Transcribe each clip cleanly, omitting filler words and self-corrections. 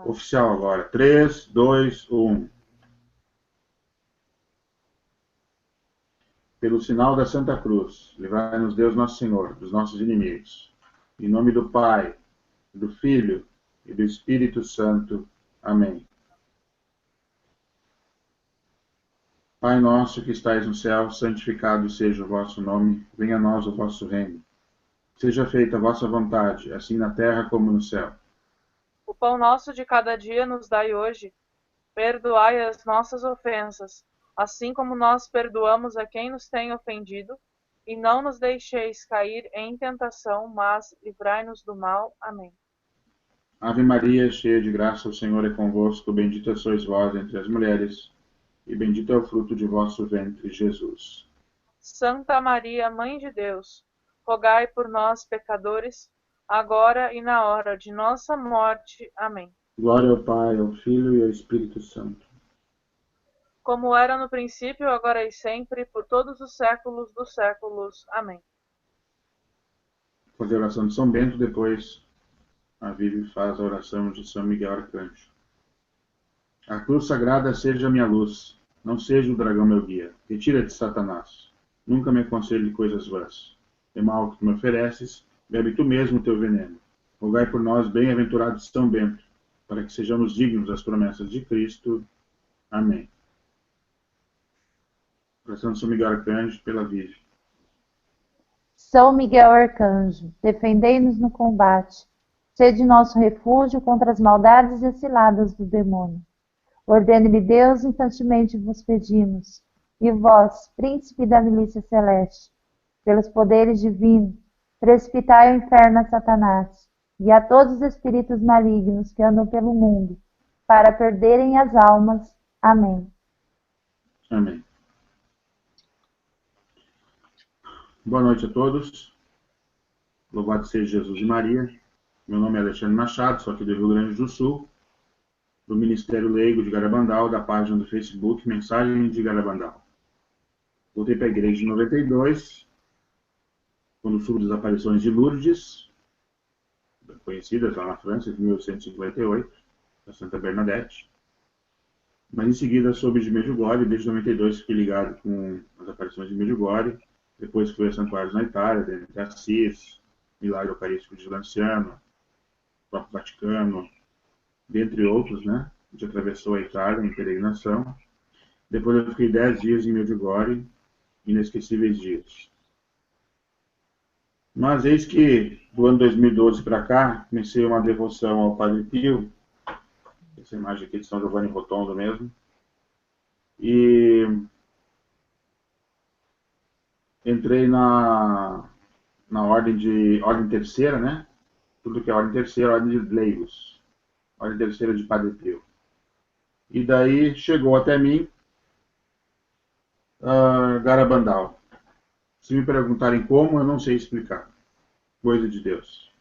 Oficial agora. 3, 2, 1. Pelo sinal da Santa Cruz, livrai-nos Deus Nosso Senhor dos nossos inimigos. Em nome do Pai, do Filho e do Espírito Santo. Amém. Pai nosso que estais no céu, santificado seja o vosso nome. Venha a nós o vosso reino. Seja feita a vossa vontade, assim na terra como no céu. O pão nosso de cada dia nos dai hoje. Perdoai as nossas ofensas, assim como nós perdoamos a quem nos tem ofendido. E não nos deixeis cair em tentação, mas livrai-nos do mal. Amém. Ave Maria, cheia de graça, o Senhor é convosco. Bendita sois vós entre as mulheres, e bendito é o fruto de vosso ventre, Jesus. Santa Maria, Mãe de Deus, rogai por nós, pecadores, agora e na hora de nossa morte. Amém. Glória ao Pai, ao Filho e ao Espírito Santo. Como era no princípio, agora e sempre, por todos os séculos dos séculos. Amém. Fazer a oração de São Bento, depois a Vivi faz a oração de São Miguel Arcanjo. A cruz sagrada seja minha luz, não seja o dragão meu guia. Retira-te, Satanás. Nunca me aconselhe coisas vãs. É mal que tu me ofereces, bebe tu mesmo o teu veneno. Rogai por nós, bem-aventurado São Bento, para que sejamos dignos das promessas de Cristo. Amém. Oração de São Miguel Arcanjo, pela Vivi. São Miguel Arcanjo, defendei-nos no combate. Sede nosso refúgio contra as maldades e as ciladas do demônio. Ordene-lhe Deus, instantemente vos pedimos. E vós, príncipe da milícia celeste, pelos poderes divinos, precipitai ao inferno a Satanás e a todos os espíritos malignos que andam pelo mundo, para perderem as almas. Amém. Amém. Boa noite a todos. Louvado seja Jesus e Maria. Meu nome é Alexandre Machado, sou aqui do Rio Grande do Sul, do Ministério Leigo de Garabandal, da página do Facebook Mensagem de Garabandal. Voltei para a igreja em 92, quando soube das aparições de Lourdes, conhecidas lá na França, em 1858, da Santa Bernadette. Mas em seguida soube de Medjugorje, e desde 92 fiquei ligado com as aparições de Medjugorje. Depois fui a santuários na Itália, de Assis, Milagre Eucarístico de Lanciano, próprio Vaticano, dentre outros, né? A gente atravessou a Itália em peregrinação. Depois eu fiquei 10 dias em Medjugorje, inesquecíveis dias. Mas eis que, do ano 2012 para cá, comecei uma devoção ao Padre Pio, essa imagem aqui de São Giovanni Rotondo mesmo, e entrei na ordem terceira, né? Tudo que é ordem terceira, ordem de leigos, ordem terceira de Padre Pio. E daí chegou até mim Garabandal. Se me perguntarem como, eu não sei explicar. Coisa de Deus.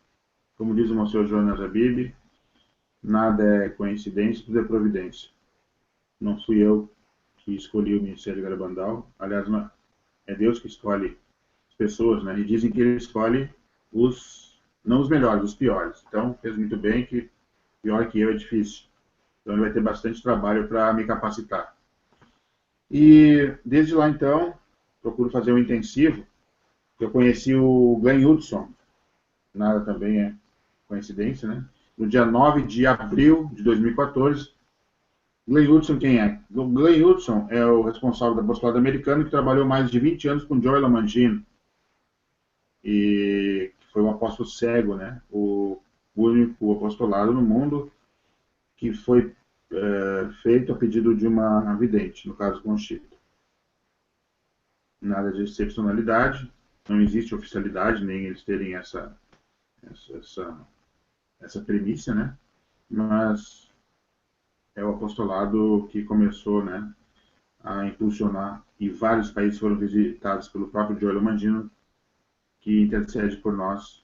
Como diz o Monsenhor Jonas Abib, nada é coincidência, tudo é providência. Não fui eu que escolhi o Ministério de Garabandal. Aliás, é Deus que escolhe as pessoas, né? E dizem que ele escolhe não os melhores, os piores. Então, fez muito bem, que pior que eu é difícil. Então, ele vai ter bastante trabalho para me capacitar. E, desde lá, então, procuro fazer um intensivo. Eu conheci o Glenn Hudson, nada também é coincidência, né? No dia 9 de abril de 2014. Glenn Hudson quem é? O Glenn Hudson é o responsável do apostolado americano que trabalhou mais de 20 anos com Joel Lamangino. E foi um apóstolo cego, né? O único apostolado no mundo que foi feito a pedido de uma vidente, no caso Conchita. Nada de excepcionalidade, não existe oficialidade, nem eles terem essa premissa, né? Mas é o apostolado que começou, né, a impulsionar, e vários países foram visitados pelo próprio Joel Lamangino, que intercede por nós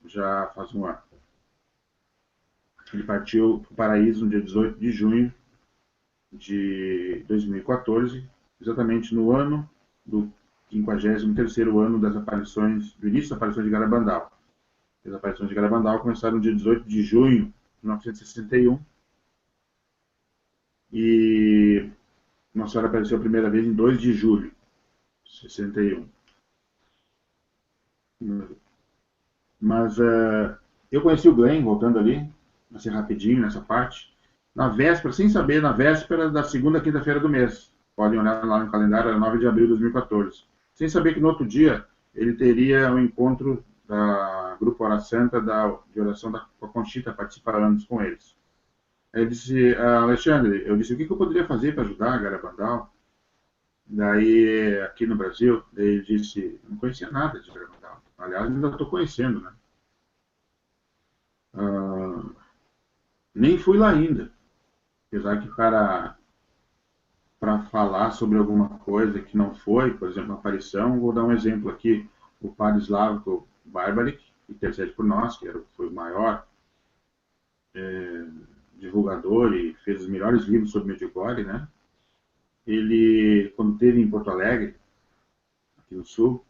já faz um ano. Ele partiu para o paraíso no dia 18 de junho de 2014, exatamente no ano do 53º ano das aparições, do início das aparições de Garabandal. As aparições de Garabandal começaram no dia 18 de junho de 1961 E Nossa Senhora apareceu a primeira vez em 2 de julho de 61. Mas eu conheci o Glenn, voltando ali, assim rapidinho nessa parte, na véspera, sem saber, na véspera da segunda quinta-feira do mês. Podem olhar lá no calendário, era 9 de abril de 2014. Sem saber que no outro dia ele teria um encontro da Grupo Hora Santa de oração com a Conchita, participar anos com eles. Aí eu disse, Alexandre, eu disse, o que eu poderia fazer para ajudar a Garabandal? Daí, aqui no Brasil, ele disse, não conhecia nada de Garabandal. Aliás, ainda estou conhecendo, né? Ah, nem fui lá ainda. Apesar que para falar sobre alguma coisa que não foi, por exemplo, uma aparição, vou dar um exemplo aqui. O padre Slavko Barbaric, que intercede por nós, que foi o maior divulgador e fez os melhores livros sobre Medjugorje, né? Ele, quando esteve em Porto Alegre, aqui no Sul,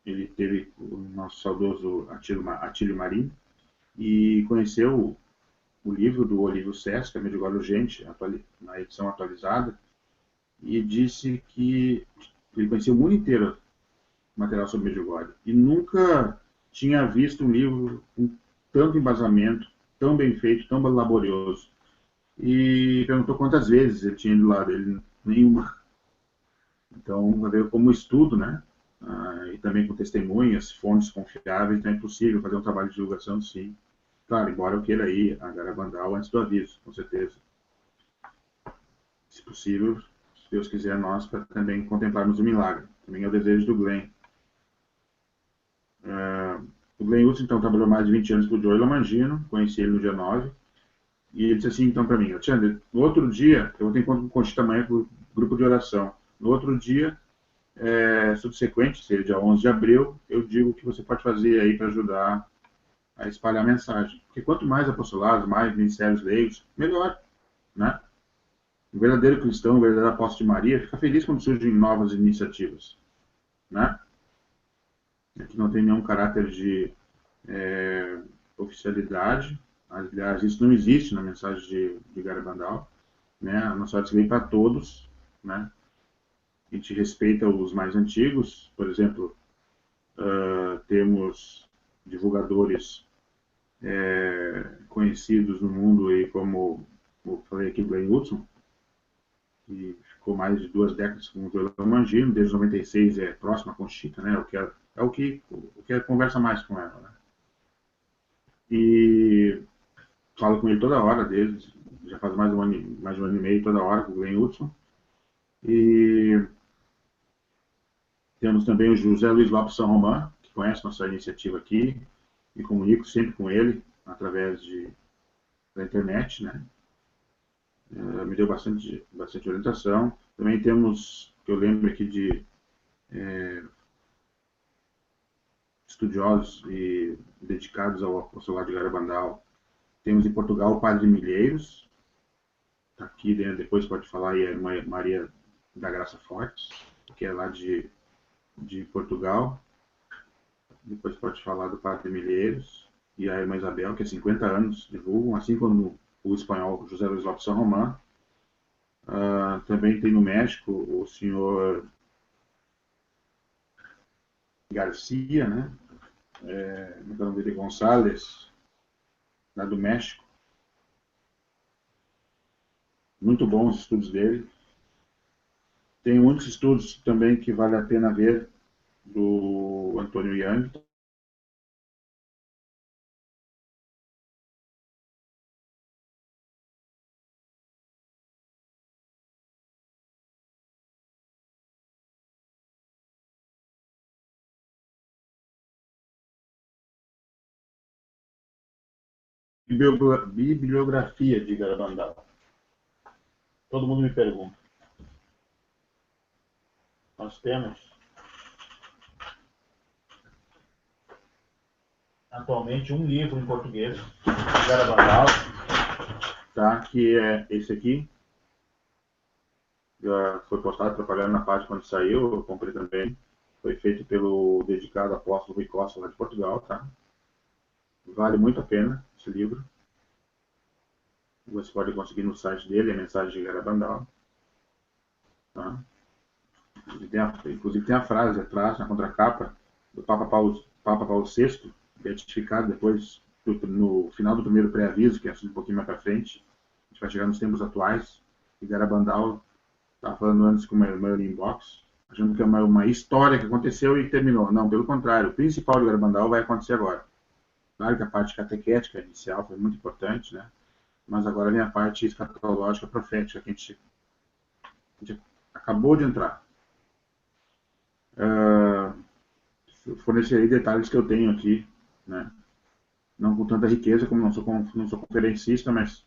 ele teve o nosso saudoso Atílio Marim e conheceu o livro do Olívio Sesca, Medjugorje Urgente, na edição atualizada, e disse que ele conhecia o mundo inteiro material sobre Medjugorje e nunca tinha visto um livro com tanto embasamento, tão bem feito, tão laborioso. E perguntou quantas vezes ele tinha ido lá dele, nenhuma. Então, veio como estudo, né? E também com testemunhas, fontes confiáveis, então é possível fazer um trabalho de divulgação, sim. Claro, embora eu queira ir a Garabandal antes do aviso, com certeza. Se possível, se Deus quiser, nós para também contemplarmos o milagre. Também é o desejo do Glenn. O Glenn Hudson, então, trabalhou mais de 20 anos com o Joey Lomangino, conheci ele no dia 9, e ele disse assim, então, para mim, Alexandre, no outro dia, eu vou ter encontro com o Conchita amanhã com o grupo de oração. No outro dia, subsequente, seria dia 11 de abril, eu digo o que você pode fazer aí para ajudar a espalhar a mensagem. Porque quanto mais apostolados, mais ministérios leigos, melhor, né? Um verdadeiro cristão, um verdadeiro apóstolo de Maria, fica feliz quando surgem novas iniciativas, né? Aqui não tem nenhum caráter de oficialidade. Aliás, isso não existe na mensagem de Garabandal, né? A nossa ordem veio para todos, né? A gente respeita os mais antigos, por exemplo, temos divulgadores conhecidos no mundo aí como, eu falei aqui, Glenn Hudson, que ficou mais de 2 décadas com o Joel Mangino, desde 96 é próximo à Conchita, né? O que conversa mais com ela, né? E falo com ele toda hora, desde, já faz mais de um ano e meio, toda hora, com o Glenn Hudson. E temos também o José Luiz Lopes São Román, que conhece nossa iniciativa aqui, e comunico sempre com ele, através da internet, né? Me deu bastante orientação. Também temos, que eu lembro aqui de estudiosos e dedicados ao apostolado de Garabandal. Temos em Portugal o Padre Milheiros, tá aqui, né? Depois pode falar aí a irmã Maria da Graça Fortes, que é lá de Portugal. Depois pode falar do Padre Milheiros e a irmã Isabel, que há 50 anos divulgam, assim como o espanhol José Luiz Lopes São Román. Também tem no México o senhor Garcia, né? No nome dele, González, lá do México. Muito bons os estudos dele. Tem muitos estudos também que vale a pena ver, do Antônio Yang. Bibliografia de Garabandal. Todo mundo me pergunta. Nós temos atualmente um livro em português de Garabandal, tá? Que é esse aqui. Já foi postado, trabalhando na página quando saiu, eu comprei também. Foi feito pelo dedicado apóstolo Rui Costa, lá de Portugal, tá? Vale muito a pena esse livro. Você pode conseguir no site dele, a mensagem de Garabandal. Tá? Inclusive tem a frase atrás, na contracapa, do Papa Paulo VI, beatificado depois, no final do primeiro pré-aviso, que é um pouquinho mais para frente. A gente vai chegar nos tempos atuais. E Garabandal estava falando antes com o meu inbox, achando que é uma história que aconteceu e terminou. Não, pelo contrário, o principal de Garabandal vai acontecer agora. Claro que a parte catequética inicial foi muito importante, né? Mas agora vem a parte escatológica profética que a gente acabou de entrar. Fornecerei detalhes que eu tenho aqui, né? Não com tanta riqueza, como não sou conferencista, mas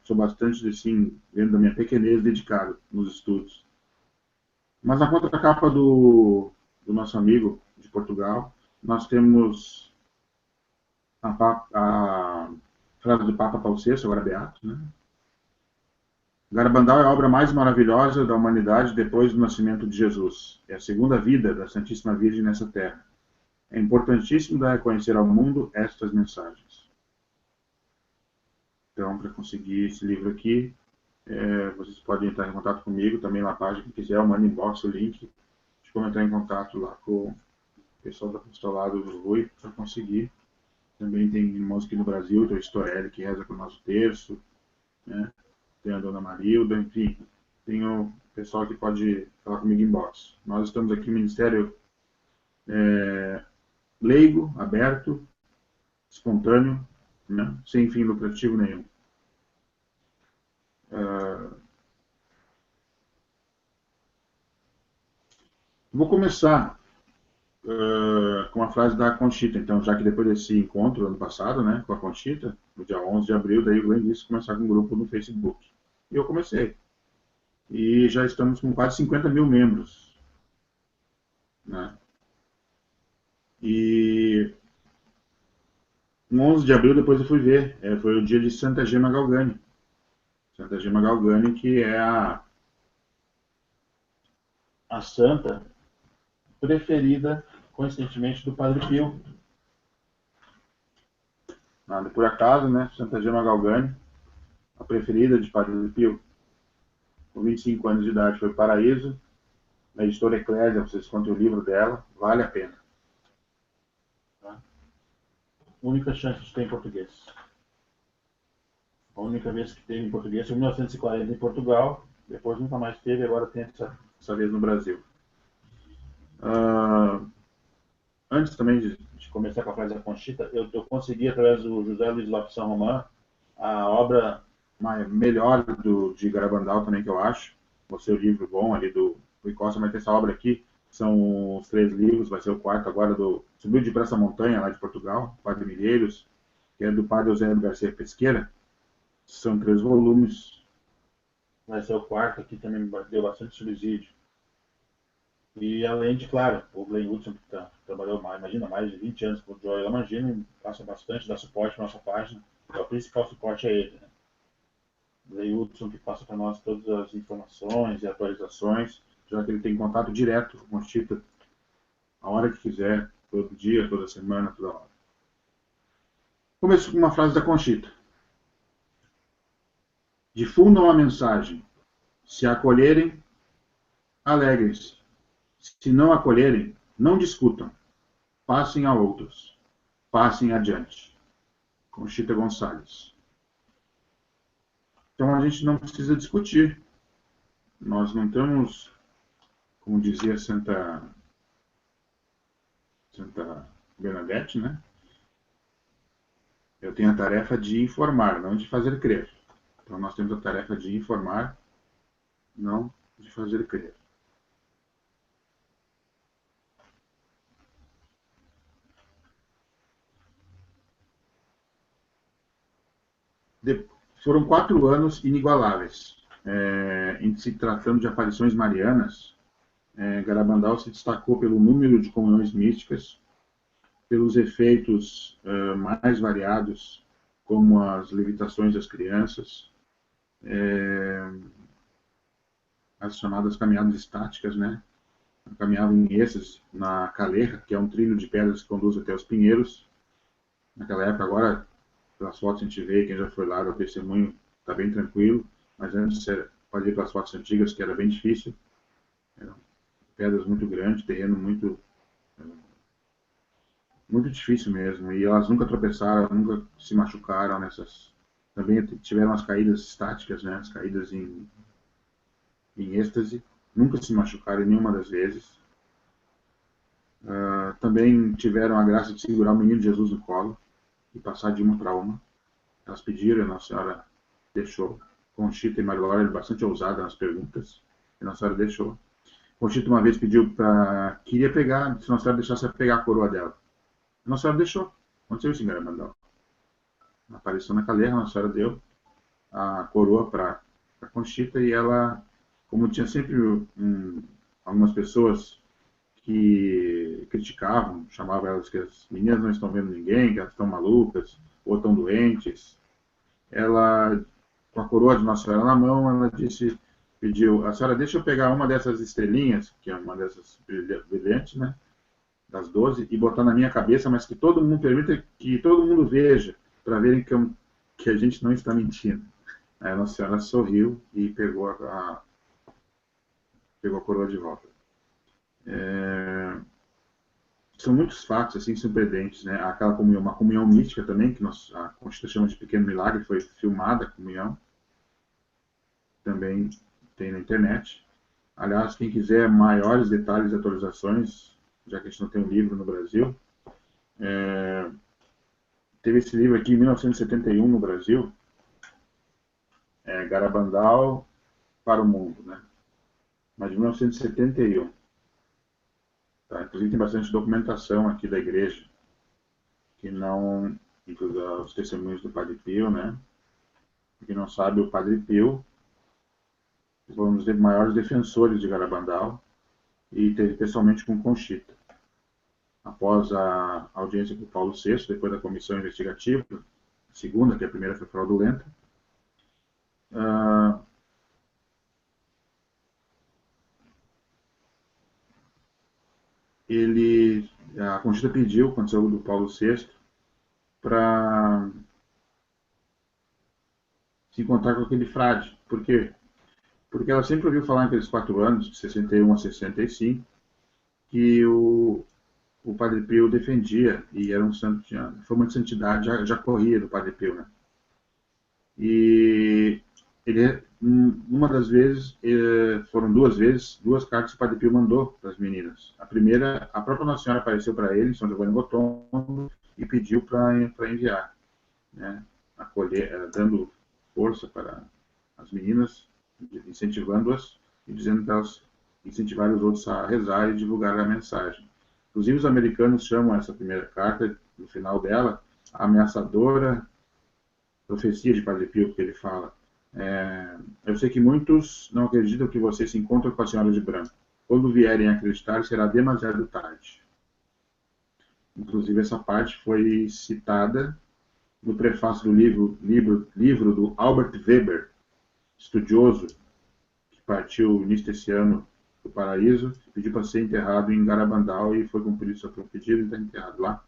sou bastante, assim, dentro da minha pequenez, dedicado nos estudos. Mas na contracapa do nosso amigo de Portugal, nós temos a frase do Papa Paulo VI, agora beato, né? Garabandal é a obra mais maravilhosa da humanidade depois do nascimento de Jesus. É a segunda vida da Santíssima Virgem nessa terra. É importantíssimo dar a conhecer ao mundo estas mensagens. Então, para conseguir esse livro aqui, vocês podem entrar em contato comigo, também na página, quem quiser, eu mando inbox o link, de como entrar em contato lá com o pessoal do apostolado do Rui, para conseguir. Também tem irmãos aqui no Brasil, tem o Storelli, que reza com o nosso terço, né? Tem a Dona Marilda, enfim, tem o pessoal que pode falar comigo em inbox. Nós estamos aqui no Ministério leigo, aberto, espontâneo, né? Sem fim lucrativo nenhum. Vou começar com a frase da Conchita, então, já que depois desse encontro ano passado, né, com a Conchita, no dia 11 de abril, daí o Glenn disse começar com um grupo no Facebook. E eu comecei. E já estamos com quase 50 mil membros, né? E no 11 de abril, depois eu fui ver, foi o dia de Santa Gema Galgani. Santa Gema Galgani, que é a santa preferida, coincidentemente, do Padre Pio. Nada por acaso, né? Santa Gema Galgani, a preferida de Padre Pio. Com 25 anos de idade foi Paraíso. Na editora Eclésia, vocês contam o livro dela, vale a pena. Tá? Única chance de ter em português. A única vez que teve em português foi em 1940 em Portugal, depois nunca mais teve, agora tem essa vez no Brasil. Antes também de começar com a frase da Conchita, eu consegui, através do José Luiz Lopes São Román, a obra melhor de Garabandal também, que eu acho. O seu livro bom ali do Rui Costa, mas tem essa obra aqui, são os 3 livros, vai ser o 4º agora, do Subiu de Praça Montanha, lá de Portugal, Padre Milheiros, que é do Padre Eusébio Garcia Pesqueira. São 3 volumes. Vai ser o 4º, aqui também deu bastante subsídio. E além de, claro, o Glenn Hudson, que trabalhou mais de 20 anos com o Joel Lamangino, passa bastante, dá suporte para a nossa página. O principal suporte é ele, né? O Glenn Hudson, que passa para nós todas as informações e atualizações, já que ele tem contato direto com a Conchita, a hora que quiser, todo dia, toda semana, toda hora. Começo com uma frase da Conchita. Difundam a mensagem. Se a acolherem, alegrem-se. Se não acolherem, não discutam. Passem a outros. Passem adiante. Conchita Gonçalves. Então a gente não precisa discutir. Nós não temos, como dizia Santa Bernadette, né? Eu tenho a tarefa de informar, não de fazer crer. Então nós temos a tarefa de informar, não de fazer crer. Foram 4 anos inigualáveis. Em se tratando de aparições marianas, Garabandal se destacou pelo número de comunhões místicas, pelos efeitos mais variados, como as levitações das crianças, as chamadas caminhadas estáticas, né? Caminhavam em êxtase na Calera, que é um trilho de pedras que conduz até os Pinheiros. Naquela época, agora pelas fotos a gente vê, quem já foi lá, o testemunho está bem tranquilo, mas antes pode ver pelas fotos antigas que era bem difícil, eram pedras muito grandes, terreno muito difícil mesmo, e elas nunca tropeçaram, nunca se machucaram nessas. Também tiveram as caídas estáticas, né, as caídas em êxtase, nunca se machucaram nenhuma das vezes. Também tiveram a graça de segurar o menino Jesus no colo e passar de uma para uma. Elas pediram, a Nossa Senhora deixou. Conchita e Maria Laura eram bastante ousada nas perguntas, e Nossa Senhora deixou. Conchita uma vez pediu para... queria pegar, se Nossa Senhora deixasse ela pegar a coroa dela. A Nossa Senhora deixou. Aconteceu isso em Garabandal. Apareceu na calherra, a Nossa Senhora deu a coroa para Conchita, e ela, como tinha sempre algumas pessoas que criticavam, chamavam elas que as meninas não estão vendo ninguém, que elas estão malucas, ou estão doentes, ela, com a coroa de Nossa Senhora na mão, ela pediu, a senhora deixa eu pegar uma dessas estrelinhas, que é uma dessas brilhantes, né, das 12, e botar na minha cabeça, mas que todo mundo permita que todo mundo veja, para verem que a gente não está mentindo. Aí a Nossa Senhora sorriu e pegou a coroa de volta. São muitos fatos assim surpreendentes, né? Aquela comunhão, uma comunhão mística também, que a Conchita chama de Pequeno Milagre, foi filmada a comunhão, também tem na internet. Aliás, quem quiser maiores detalhes e atualizações, já que a gente não tem um livro no Brasil, teve esse livro aqui em 1971 no Brasil, Garabandal para o Mundo, né? Mas de 1971. Tá? Inclusive tem bastante documentação aqui da igreja, que não, inclusive os testemunhos do Padre Pio, né? Quem não sabe, o Padre Pio foi um dos maiores defensores de Garabandal e teve pessoalmente com Conchita. Após a audiência com Paulo VI, depois da comissão investigativa, a segunda, que a primeira foi fraudulenta, a Conchita pediu, quando saiu do Paulo VI, para se encontrar com aquele frade. Por quê? Porque ela sempre ouviu falar naqueles 4 anos, de 61 a 65, que o Padre Pio defendia, e era um santo, tinha fama de santidade, já corria do Padre Pio, né? E ele, uma das vezes, foram 2 vezes, 2 cartas que o Padre Pio mandou para as meninas. A primeira, a própria Nossa Senhora apareceu para ele, em São Giovanni Rotondo, e pediu para enviar, né? Dando força para as meninas, incentivando-as e dizendo para elas incentivarem os outros a rezar e divulgar a mensagem. Inclusive, os americanos chamam essa primeira carta, no final dela, a ameaçadora profecia de Padre Pio, porque ele fala: eu sei que muitos não acreditam que você se encontra com a Senhora de Branco. Quando vierem a acreditar, será demasiado tarde. Inclusive, essa parte foi citada no prefácio do livro do Albert Weber, estudioso, que partiu início desse ano do paraíso, pediu para ser enterrado em Garabandal e foi cumprido seu pedido e está enterrado lá.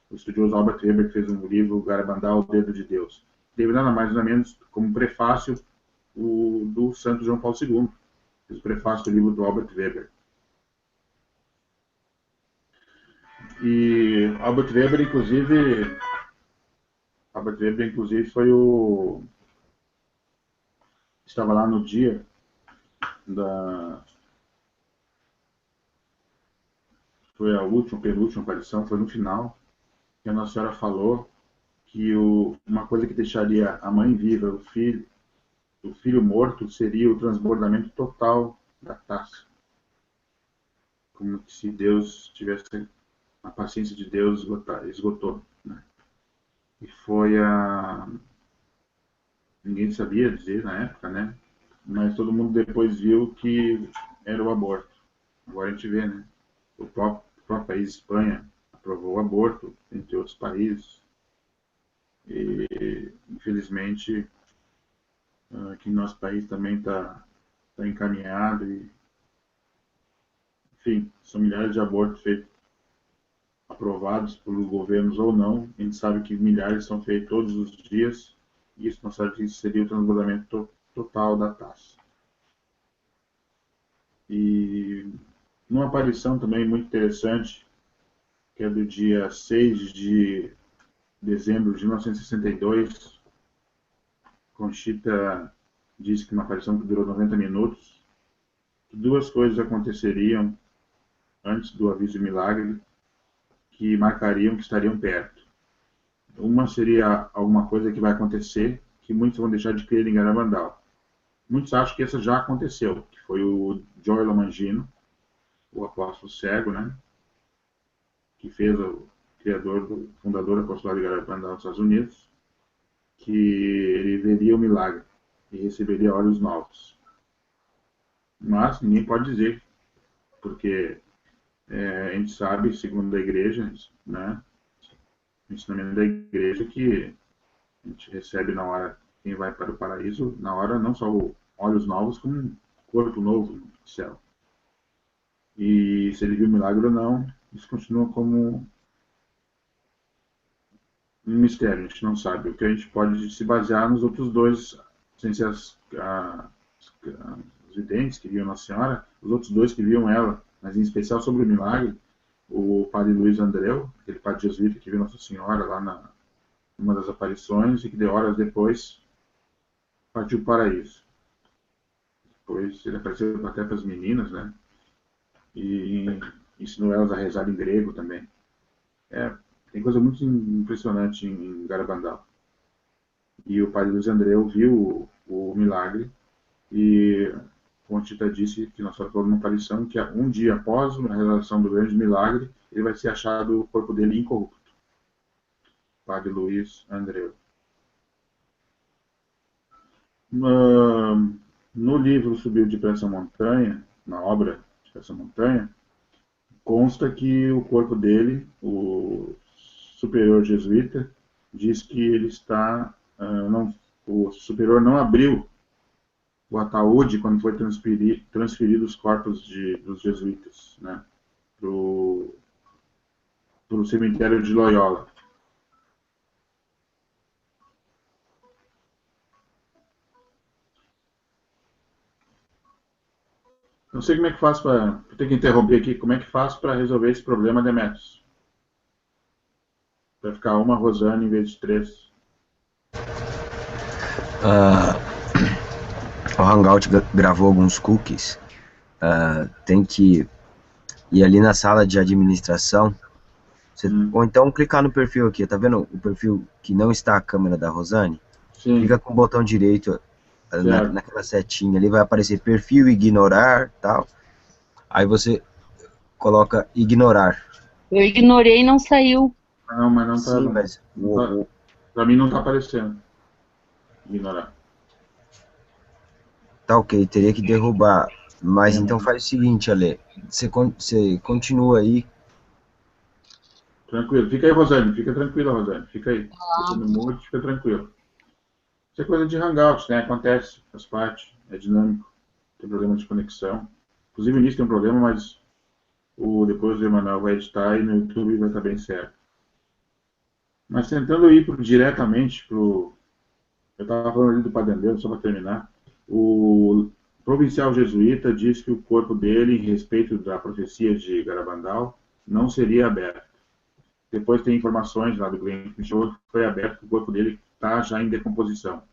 O estudioso Albert Weber fez um livro, Garabandal, o Dedo de Deus. Teve nada mais nada menos como prefácio do Santo João Paulo II, fez o prefácio do livro do Albert Weber. E Albert Weber, inclusive, foi estava lá no dia foi a última, penúltima aparição, foi no final, que a Nossa Senhora falou que uma coisa que deixaria a mãe viva, o filho morto, seria o transbordamento total da taça. Como se Deus tivesse, a paciência de Deus esgotou, né? E foi ninguém sabia dizer na época, né? Mas todo mundo depois viu que era o aborto. Agora a gente vê, né? O próprio país, Espanha, aprovou o aborto, entre outros países. E, infelizmente, aqui no nosso país também está encaminhado. Enfim, são milhares de abortos feitos aprovados por governos ou não, a gente sabe que milhares são feitos todos os dias, e isso não sabe que seria o transbordamento total da taça. E numa aparição também muito interessante, que é do dia 6 de dezembro de 1962, Conchita disse que uma aparição que durou 90 minutos, que duas coisas aconteceriam antes do aviso de milagre, que marcariam que estariam perto. Uma seria alguma coisa que vai acontecer, que muitos vão deixar de crer em Garabandal. Muitos acham que essa já aconteceu, que foi o Joy Lamangino, o apóstolo cego, né, que fez o fundador do apostolado de Garabandal nos Estados Unidos, que ele veria o milagre e receberia olhos novos. Mas ninguém pode dizer, porque a gente sabe, segundo a igreja, né, o ensinamento da igreja, que a gente recebe na hora, quem vai para o paraíso, na hora não só olhos novos, como um corpo novo no céu. E se ele viu o milagre ou não, isso continua como um mistério, a gente não sabe. O que a gente pode se basear nos outros dois, sem ser os videntes que viam Nossa Senhora, os outros dois que viam ela, mas em especial sobre o milagre, o padre Luiz Andreu, aquele padre jesuíta que viu Nossa Senhora lá numa das aparições e que de horas depois partiu para o paraíso. Depois ele apareceu até para as meninas, né? E ensinou elas a rezar em grego também. Tem coisa muito impressionante em Garabandal. E o padre Luiz Andreu viu o milagre e Conchita disse que Nossa Senhora falou numa aparição que um dia após a realização do grande milagre, ele vai ser achado o corpo dele incorrupto. Padre Luiz Andreu. No livro Subiu de Essa Montanha, na obra de Essa Montanha, consta que o corpo dele, o superior jesuíta, diz que ele está... o superior não abriu o ataúde quando foi transferido os corpos dos jesuítas, né, para o cemitério de Loyola. Não sei como é que faz para... Vou ter que interromper aqui. Como é que faz para resolver esse problema, Demetrios? Para ficar uma Rosane em vez de 3. O Hangout gravou alguns cookies. Tem que ir ali na sala de administração. Ou então clicar no perfil aqui. Tá vendo o perfil que não está a câmera da Rosane? Sim. Clica com o botão direito naquela setinha ali, vai aparecer perfil, ignorar, tal. Aí você coloca ignorar. Eu ignorei e não saiu. Não, mas não tá. Sim, mas pra mim não tá aparecendo. Ignorar. Tá ok, teria que derrubar. Mas então faz o seguinte, Ale. Você continua aí. Tranquilo. Fica aí, Rosane. Fica tranquila, Rosane. Fica aí. Fica no mute, fica tranquilo. Isso é coisa de Hangout, né? Acontece, faz parte, é dinâmico, tem problema de conexão. Inclusive o início tem um problema, mas depois o Emanuel vai editar e no YouTube vai estar bem certo. Mas tentando ir diretamente para o... Eu estava falando ali do Padre Andreu, só para terminar. O provincial jesuíta diz que o corpo dele, em respeito da profecia de Garabandal, não seria aberto. Depois tem informações lá do Glenn que foi aberto, que o corpo dele está já em decomposição.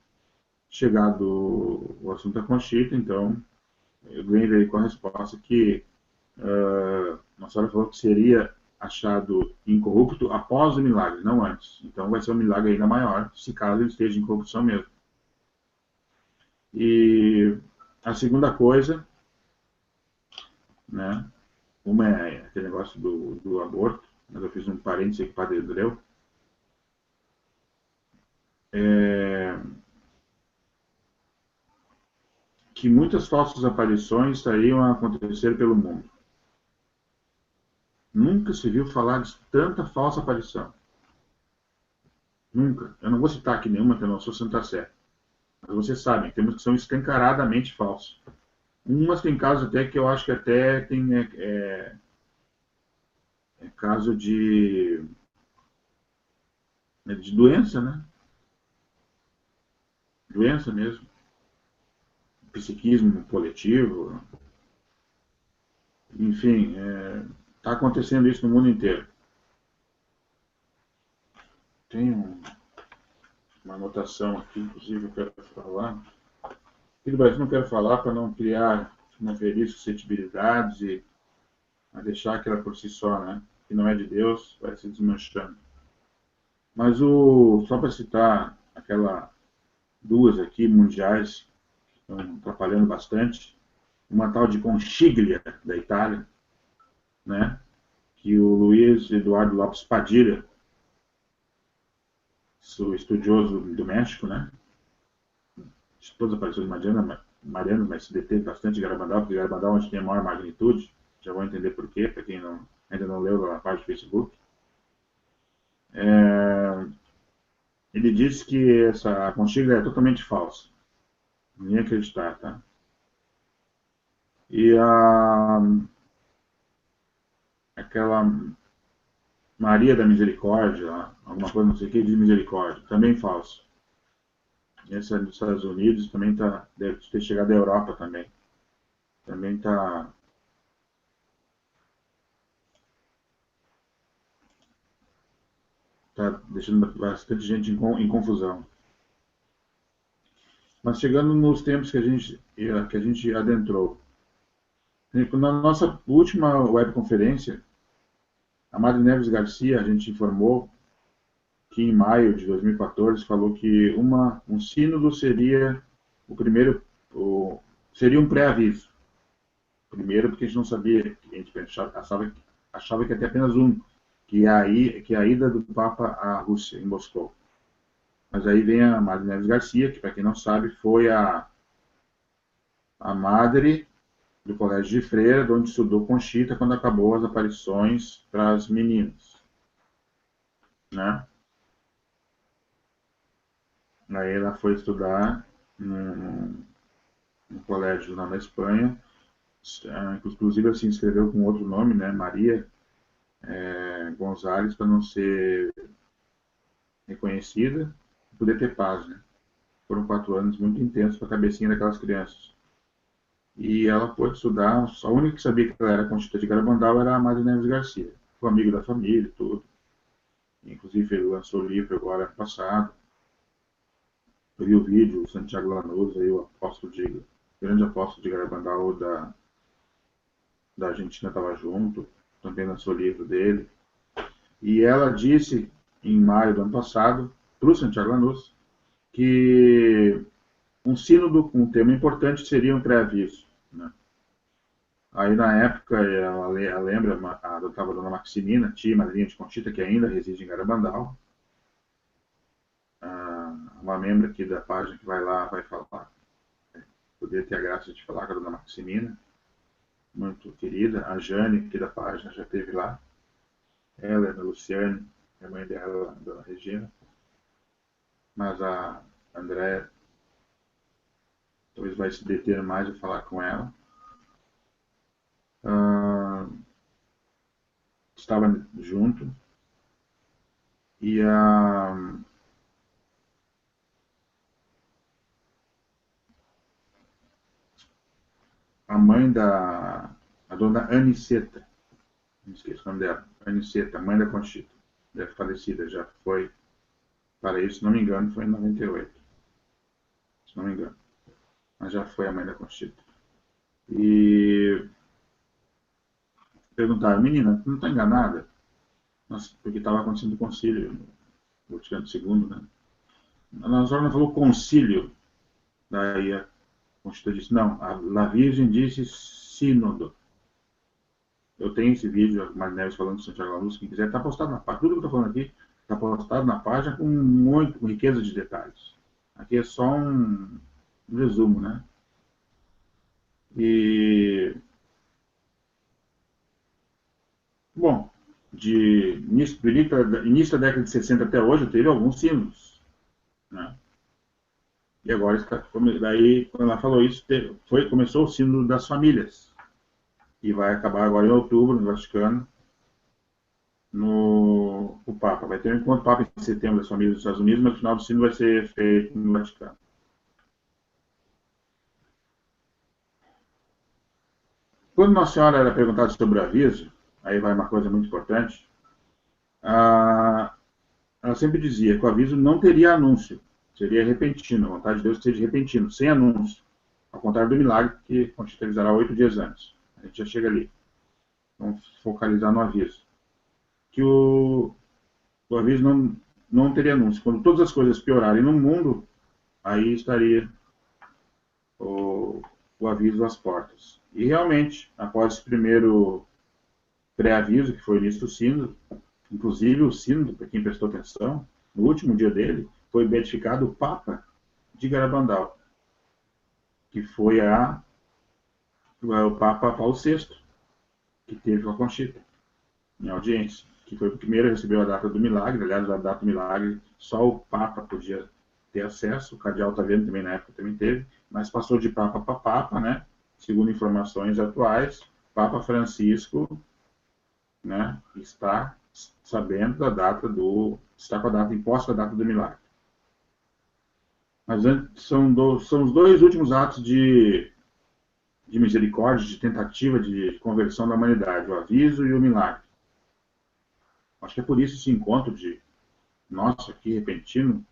Chegado o assunto da Conchita, então, o Glenn veio com a resposta que Nossa Senhora falou que seria achado incorrupto após o milagre, não antes. Então vai ser um milagre ainda maior, se caso ele esteja em corrupção mesmo. E a segunda coisa, né, uma é aquele negócio do aborto, mas eu fiz um parênteses aqui para o Padre Andreu. Que muitas falsas aparições estariam a acontecer pelo mundo. Nunca se viu falar de tanta falsa aparição. Nunca. Eu não vou citar aqui nenhuma, que eu não sou Santa Sé. Mas vocês sabem, temos que são escancaradamente falsos. Umas tem casos até que eu acho que até tem é caso de doença, né? Doença mesmo. Psiquismo coletivo. Enfim, está acontecendo isso no mundo inteiro. Tem uma anotação aqui, inclusive, eu quero falar. Aqui do Brasil não quero falar para não criar, não ferir suscetibilidades e deixar aquela por si só, né? Que não é de Deus, vai se desmanchando. Mas só para citar duas aqui mundiais que estão atrapalhando bastante, uma tal de Conchiglia da Itália, né? Que o Luiz Eduardo Lopes Padilha, estudioso do México, né? De todas as aparições marianas, mas se deteve bastante em Garabandal, porque Garabandal é onde tem a maior magnitude. Já vão entender por quê, para quem ainda não leu lá na página do Facebook. Ele disse que essa conchiglia é totalmente falsa. Nem acreditar, tá? E aquela Maria da Misericórdia, alguma coisa não sei o que, de misericórdia, também falso. Essa é dos Estados Unidos, também deve ter chegado da Europa também. Também está deixando bastante gente em confusão. Mas chegando nos tempos que a gente adentrou. Na nossa última webconferência, a Madre Neves Garcia, a gente informou que em maio de 2014 falou que um sínodo seria o primeiro, seria um pré-aviso. Primeiro porque a gente não sabia, a gente achava que ia ter apenas um, que é a ida do Papa à Rússia, em Moscou. Mas aí vem a Madre Neves Garcia, que para quem não sabe foi a madre do Colégio de Freira, onde estudou Conchita quando acabou as aparições para as meninas, né? Aí ela foi estudar no colégio lá na Espanha, inclusive ela se inscreveu com outro nome, né? Maria Gonzalez, para não ser reconhecida e poder ter paz, né? Foram 4 anos muito intensos para a cabecinha daquelas crianças. E ela pôde estudar, a única que sabia que ela era Conchita de Garabandal era a Madre Neves Garcia. Foi amigo da família e tudo. Inclusive ele lançou o livro agora ano passado. Eu vi o vídeo, o Santiago Lanús, aí, o grande apóstolo de Garabandal da Argentina estava junto, também lançou o livro dele. E ela disse, em maio do ano passado, para o Santiago Lanús, que um sínodo com um tema importante seria um pré-aviso, né? Aí, na época, ela lembra, estava a dona Maximina, tia e madrinha de Conchita, que ainda reside em Garabandal. Uma membro aqui da página que vai lá, vai falar. Poderia ter a graça de falar com a dona Maximina, muito querida. A Jane, aqui da página, já esteve lá. Ela, a Luciane, a mãe dela, a dona Regina. Mas a Andréa talvez vai se deter mais e falar com ela. Estava junto. E a mãe a dona Aniceta, não esqueço o nome dela, Aniceta, mãe da Conchita, já falecida, já foi para isso, se não me engano, foi em 98, se não me engano, mas já foi a mãe da Conchita. E perguntaram, menina, tu não está enganada? Nossa, porque estava acontecendo o concílio, o Vaticano II, né? A Nossa Senhora não falou concílio, daí a Conchita disse, não, a Virgem disse sínodo. Eu tenho esse vídeo, a Madre Neves falando de Santiago Lanús, quem quiser, está postado na página. Tudo que eu estou falando aqui está postado na página com riqueza de detalhes. Aqui é só um resumo, né? E, bom, de início da década de 60 até hoje, teve alguns sínodos, né? E agora, daí, quando ela falou isso, começou o sínodo das famílias. E vai acabar agora em outubro, no Vaticano. o Papa. Vai ter um encontro Papa em setembro das famílias dos Estados Unidos, mas o final do sínodo vai ser feito no Vaticano. Quando Nossa Senhora era perguntada sobre o aviso, aí vai uma coisa muito importante, ela sempre dizia que o aviso não teria anúncio, seria repentino, a vontade de Deus seja repentino, sem anúncio, ao contrário do milagre que contextualizará 8 dias antes. A gente já chega ali. Vamos focalizar no aviso. Que o aviso não teria anúncio. Quando todas as coisas piorarem no mundo, aí estaria o aviso às portas. E realmente, após esse primeiro pré-aviso, que foi o início do sínodo, inclusive o sínodo, para quem prestou atenção, no último dia dele, foi beatificado o Papa de Garabandal, que foi o Papa Paulo VI, que teve com a Conchita, em audiência, que foi o primeiro a receber a data do milagre. Aliás, a data do milagre só o Papa podia ter acesso, o Cardeal Taviano também na época também teve, mas passou de Papa para Papa, né? Segundo informações atuais, Papa Francisco, né, está sabendo da data está com a data imposta, a data do milagre. Mas são os dois últimos atos de misericórdia, de tentativa de conversão da humanidade, o aviso e o milagre. Acho que é por isso esse encontro de, nossa, que repentino,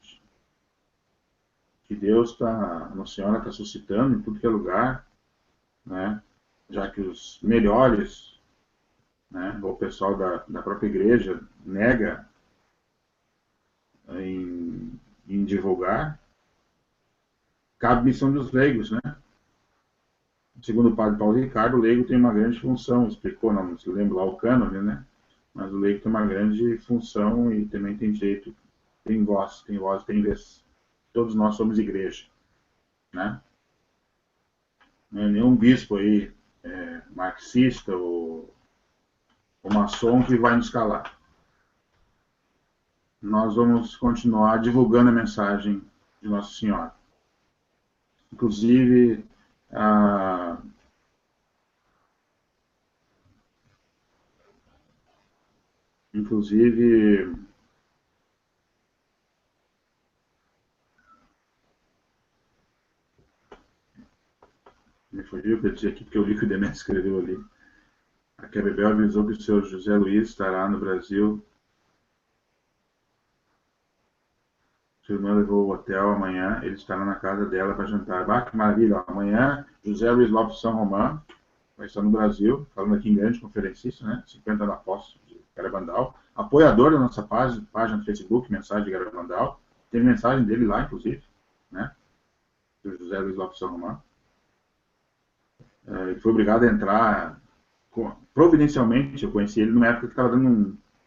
que Deus Nossa Senhora está suscitando em tudo que é lugar, né? Já que os melhores, né, o pessoal da própria igreja nega em divulgar, cabe missão dos leigos, né? Segundo o padre Paulo Ricardo, o leigo tem uma grande função, explicou, não se lembra lá o cânone, né? Mas o leigo tem uma grande função e também tem direito, tem voz, tem vez. Todos nós somos igreja, né? Não é nenhum bispo aí marxista ou maçom que vai nos calar. Nós vamos continuar divulgando a mensagem de Nossa Senhora. Inclusive, me fugiu o que eu disse aqui, porque eu li que o Demetrio escreveu ali. A Bebel avisou que o senhor José Luiz estará no Brasil. Sua irmã levou o hotel amanhã, ele estará na casa dela para jantar. Ah, que maravilha! Amanhã, José Luiz Lopes São Romão vai estar no Brasil, falando aqui em grande conferencista, né? 50 anos após de Garabandal. Apoiador da nossa página no Facebook, Mensagem de Garabandal. Tem mensagem dele lá, inclusive, né? Do José Luiz Lopes São Romão. Ele foi obrigado a entrar providencialmente. Eu conheci ele numa época que estava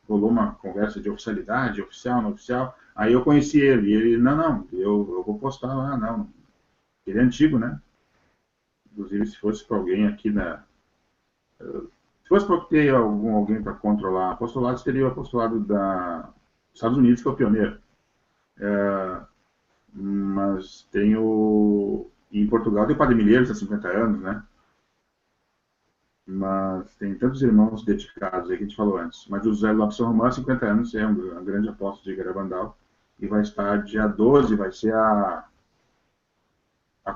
rolou uma conversa de oficialidade, oficial, não oficial. Aí eu conheci ele, e ele, não, eu vou postar lá, não. Ele é antigo, né? Inclusive, se fosse para alguém aqui se fosse para ter alguém para controlar apostolado, seria o apostolado dos Estados Unidos, que é o pioneiro. Mas tem em Portugal tem o Padre Milheiros há 50 anos, né? Mas tem tantos irmãos dedicados aí que a gente falou antes. Mas o José Lopes São Romão, há 50 anos, é um grande apóstolo de Garabandal. E vai estar dia 12, vai ser a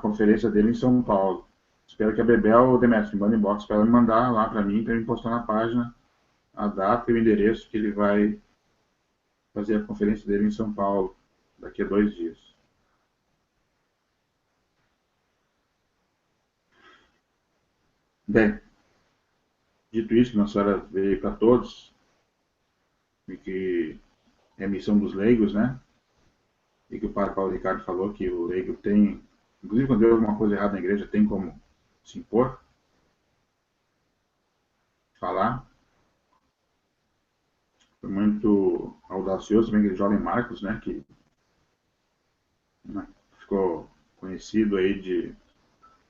conferência dele em São Paulo. Espero que a Bebel, o Demetrio, me mande inbox para ela me mandar lá para mim, para me postar na página a data e o endereço que ele vai fazer a conferência dele em São Paulo, daqui a 2 dias. Bem, dito isso, que Nossa Senhora veio para todos, e que é a missão dos leigos, né? E que o padre Paulo Ricardo falou que o leigo tem, inclusive quando deu alguma coisa errada na igreja, tem como se impor, falar. Foi muito audacioso também aquele jovem Marcos, né? Que ficou conhecido aí de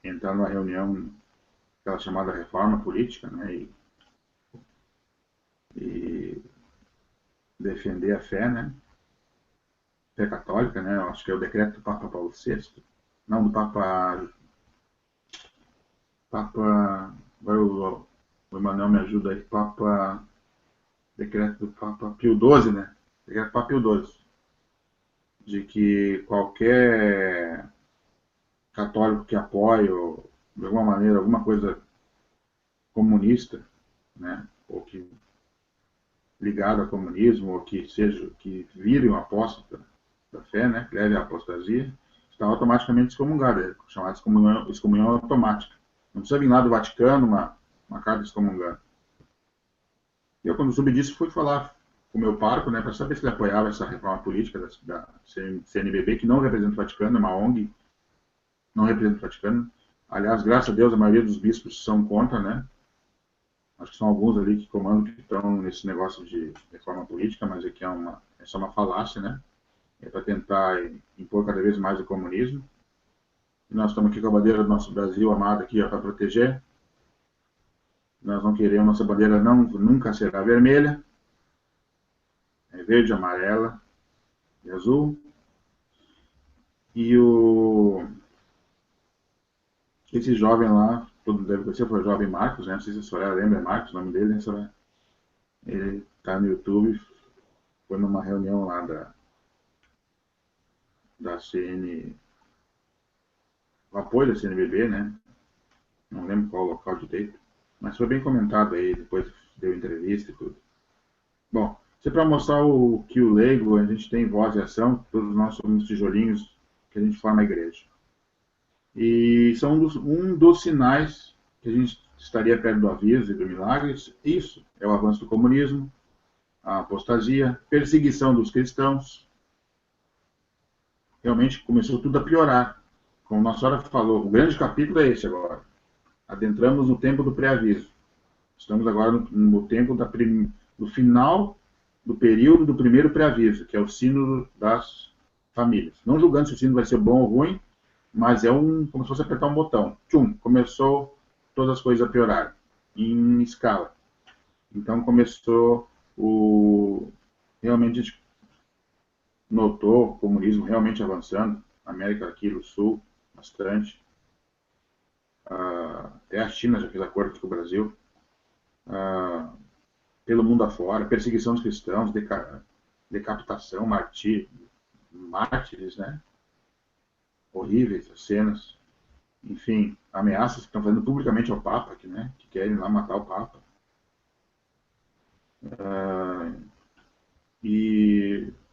entrar numa reunião, aquela chamada reforma política, né? E defender a fé, né? Fé católica, né? Eu acho que é o decreto do Papa Paulo VI. Não, do Papa... Agora o Emanuel me ajuda aí. Papa... decreto do Papa Pio XII, né? Decreto do Papa Pio XII, de que qualquer católico que apoie, ou, de alguma maneira, alguma coisa comunista, né? Ou que ligado ao comunismo, ou que seja, que vire um apóstata da fé, né? Que leve à apostasia, está automaticamente excomungado, é chamado de excomunhão automática. Não precisa vir lá do Vaticano uma carta excomungando. Eu, quando soube disso, fui falar com o meu parco, né, para saber se ele apoiava essa reforma política da CNBB, que não representa o Vaticano, é uma ONG, não representa o Vaticano. Aliás, graças a Deus, a maioria dos bispos são contra, né? Acho que são alguns ali que comandam, que estão nesse negócio de reforma política, mas aqui é só uma falácia, né? É para tentar impor cada vez mais o comunismo. E nós estamos aqui com a bandeira do nosso Brasil amado aqui para proteger. Nós não queremos, nossa bandeira nunca será vermelha. É verde, amarela e azul. E esse jovem lá, todo deve conhecer, foi o jovem Marcos, né? Não sei se a senhora lembra, é Marcos, o nome dele, né, senhora? Ele está no YouTube, foi numa reunião lá da CN, o apoio da CNBB, né? Não lembro qual o local direito, mas foi bem comentado aí, depois deu entrevista e tudo. Bom, isso é para mostrar que o leigo, a gente tem voz e ação, todos nós somos tijolinhos que a gente forma a igreja. E são um dos sinais que a gente estaria perto do aviso e do milagre. Isso é o avanço do comunismo, a apostasia, perseguição dos cristãos. Realmente começou tudo a piorar. Como Nossa Senhora falou, o grande capítulo é esse agora. Adentramos no tempo do pré-aviso. Estamos agora no tempo do final do período do primeiro pré-aviso, que é o sínodo das famílias. Não julgando se o sínodo vai ser bom ou ruim, mas é como se fosse apertar um botão. Tchum, começou todas as coisas a piorar, em escala. Então começou realmente a gente notou o comunismo realmente avançando, América aqui no Sul, bastante. Até a China já fez acordo com o Brasil. Pelo mundo afora, perseguição dos cristãos, decapitação, mártires, né? Horríveis as cenas. Enfim, ameaças que estão fazendo publicamente ao Papa, né? Que querem lá matar o Papa.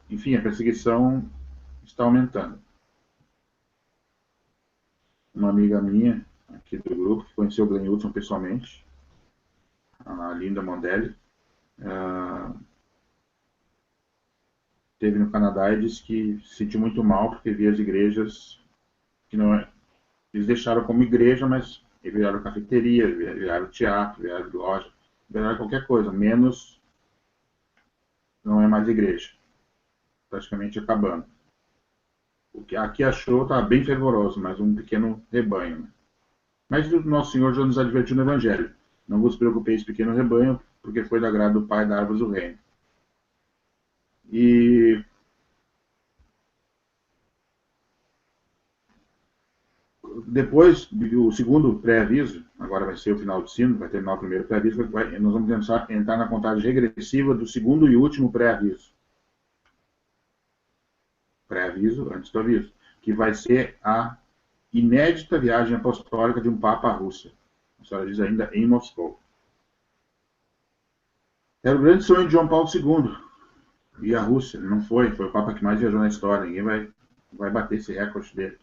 Enfim, a perseguição está aumentando. Uma amiga minha, aqui do grupo, que conheceu o Glenn Hudson pessoalmente, a Linda Mondelli, esteve no Canadá e disse que se sentiu muito mal porque via as igrejas que não é. Eles deixaram como igreja, mas viraram cafeteria, viraram teatro, viraram loja, viraram qualquer coisa, menos não é mais igreja. Praticamente acabando. O que aqui achou está bem fervoroso, mas um pequeno rebanho. Né? Mas o Nosso Senhor já nos advertiu no Evangelho. Não vos preocupeis, pequeno rebanho, porque foi da graça do Pai dar-vos o reino. E depois, o segundo pré-aviso, agora vai ser o final do sino, vai terminar o primeiro pré-aviso, nós vamos entrar na contagem regressiva do segundo e último pré-aviso. Pré-aviso antes do aviso, que vai ser a inédita viagem apostólica de um Papa à Rússia. A senhora diz ainda em Moscou. Era o grande sonho de João Paulo II. E a Rússia, não foi o Papa que mais viajou na história, ninguém vai bater esse recorde dele.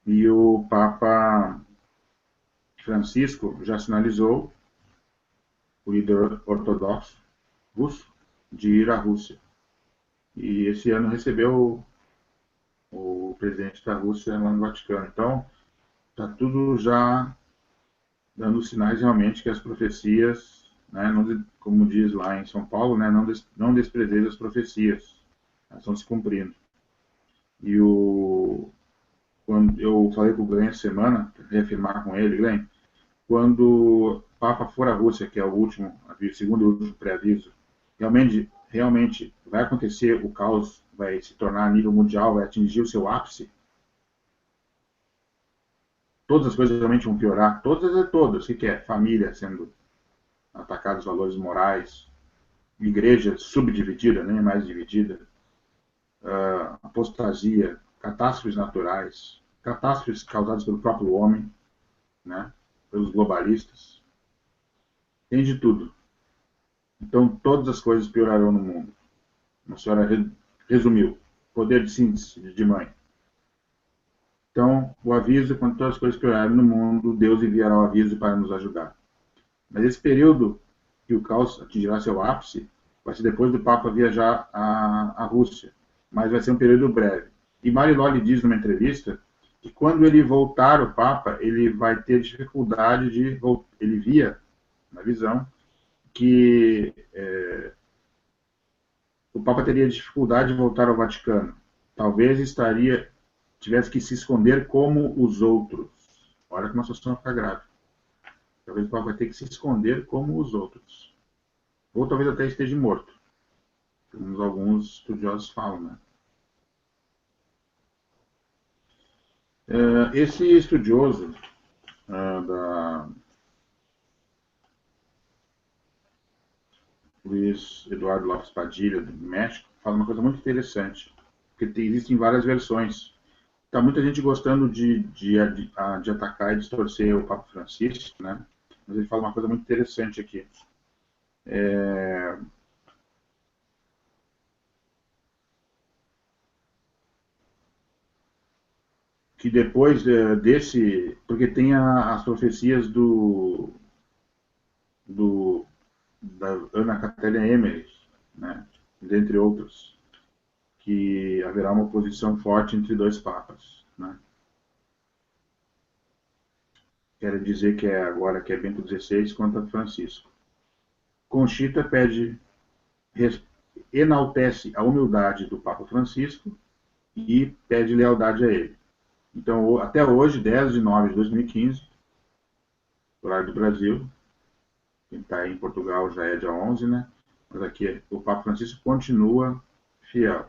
E o Papa Francisco já sinalizou, o líder ortodoxo russo, de ir à Rússia. E esse ano recebeu o presidente da Rússia lá no Vaticano. Então, está tudo já dando sinais realmente que as profecias, né, como diz lá em São Paulo, né, não desprezeis as profecias, elas estão se cumprindo. E quando eu falei com o Glenn essa semana, para reafirmar com ele, Glenn, quando o Papa for à Rússia, que é o segundo e último pré-aviso, realmente vai acontecer, o caos vai se tornar a nível mundial, vai atingir o seu ápice, todas as coisas realmente vão piorar, todas, o que é? Família sendo atacados os valores morais, igreja subdividida, nem mais dividida, apostasia, catástrofes naturais, catástrofes causadas pelo próprio homem, né, pelos globalistas. Tem de tudo. Então, todas as coisas piorarão no mundo. A senhora resumiu. Poder de síntese de mãe. Então, o aviso, quando todas as coisas piorarem no mundo, Deus enviará o aviso para nos ajudar. Mas esse período que o caos atingirá seu ápice vai ser depois do Papa viajar à Rússia. Mas vai ser um período breve. E Mariloli diz numa entrevista que quando ele voltar o Papa, ele vai ter dificuldade de... Ele via, na visão, que o Papa teria dificuldade de voltar ao Vaticano. Talvez tivesse que se esconder como os outros. Olha como a situação vai ficar grave. Talvez o Papa vai ter que se esconder como os outros. Ou talvez até esteja morto. Como alguns estudiosos falam, né? Esse estudioso da Luiz Eduardo Lopes Padilha, do México, fala uma coisa muito interessante, porque existem várias versões. Está muita gente gostando de atacar e distorcer o Papa Francisco, né? Mas ele fala uma coisa muito interessante aqui. Que depois desse... Porque tem as profecias da Ana Catélia Emmerich, né? Dentre outros, que haverá uma oposição forte entre dois papas, né? Quero dizer que agora que é Bento XVI contra Francisco. Conchita enaltece a humildade do Papa Francisco e pede lealdade a ele. Então, até hoje, 10 de nove de 2015, horário do Brasil, quem está em Portugal já é dia 11, né? Mas aqui o Papa Francisco continua fiel.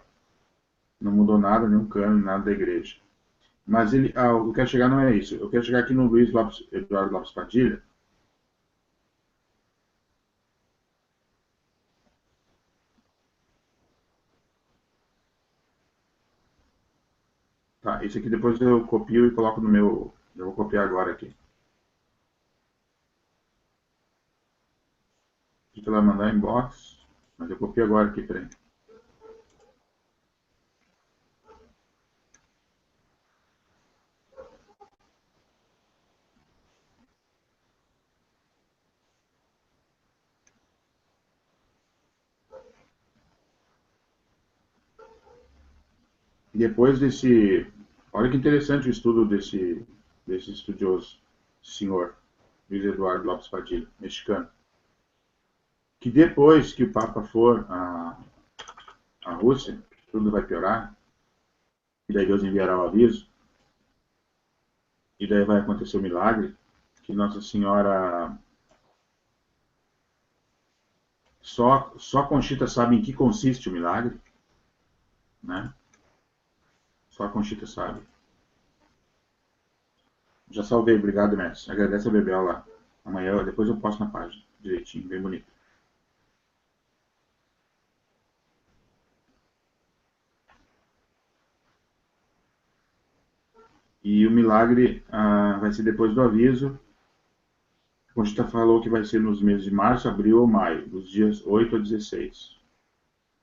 Não mudou nada, nenhum cânone, nada da igreja. Mas eu quero chegar não é isso. Eu quero chegar aqui no Luiz Eduardo Lopes Padilha. Tá, esse aqui depois eu copio e coloco no meu... Eu vou copiar agora aqui. Deixa eu lá mandar inbox. Mas eu copio agora aqui, peraí. E depois desse... Olha que interessante o estudo desse estudioso, senhor Luiz Eduardo Lopes Padilha, mexicano. Que depois que o Papa for à Rússia, tudo vai piorar, e daí Deus enviará o aviso, e daí vai acontecer o milagre, que Nossa Senhora... Só a Conchita sabe em que consiste o milagre, né? Só a Conchita sabe. Já salvei, obrigado, mestre. Agradece a Bebel lá. Amanhã, depois eu posto na página, direitinho, bem bonito. E o milagre vai ser depois do aviso. A Conchita falou que vai ser nos meses de março, abril ou maio, dos dias 8 a 16.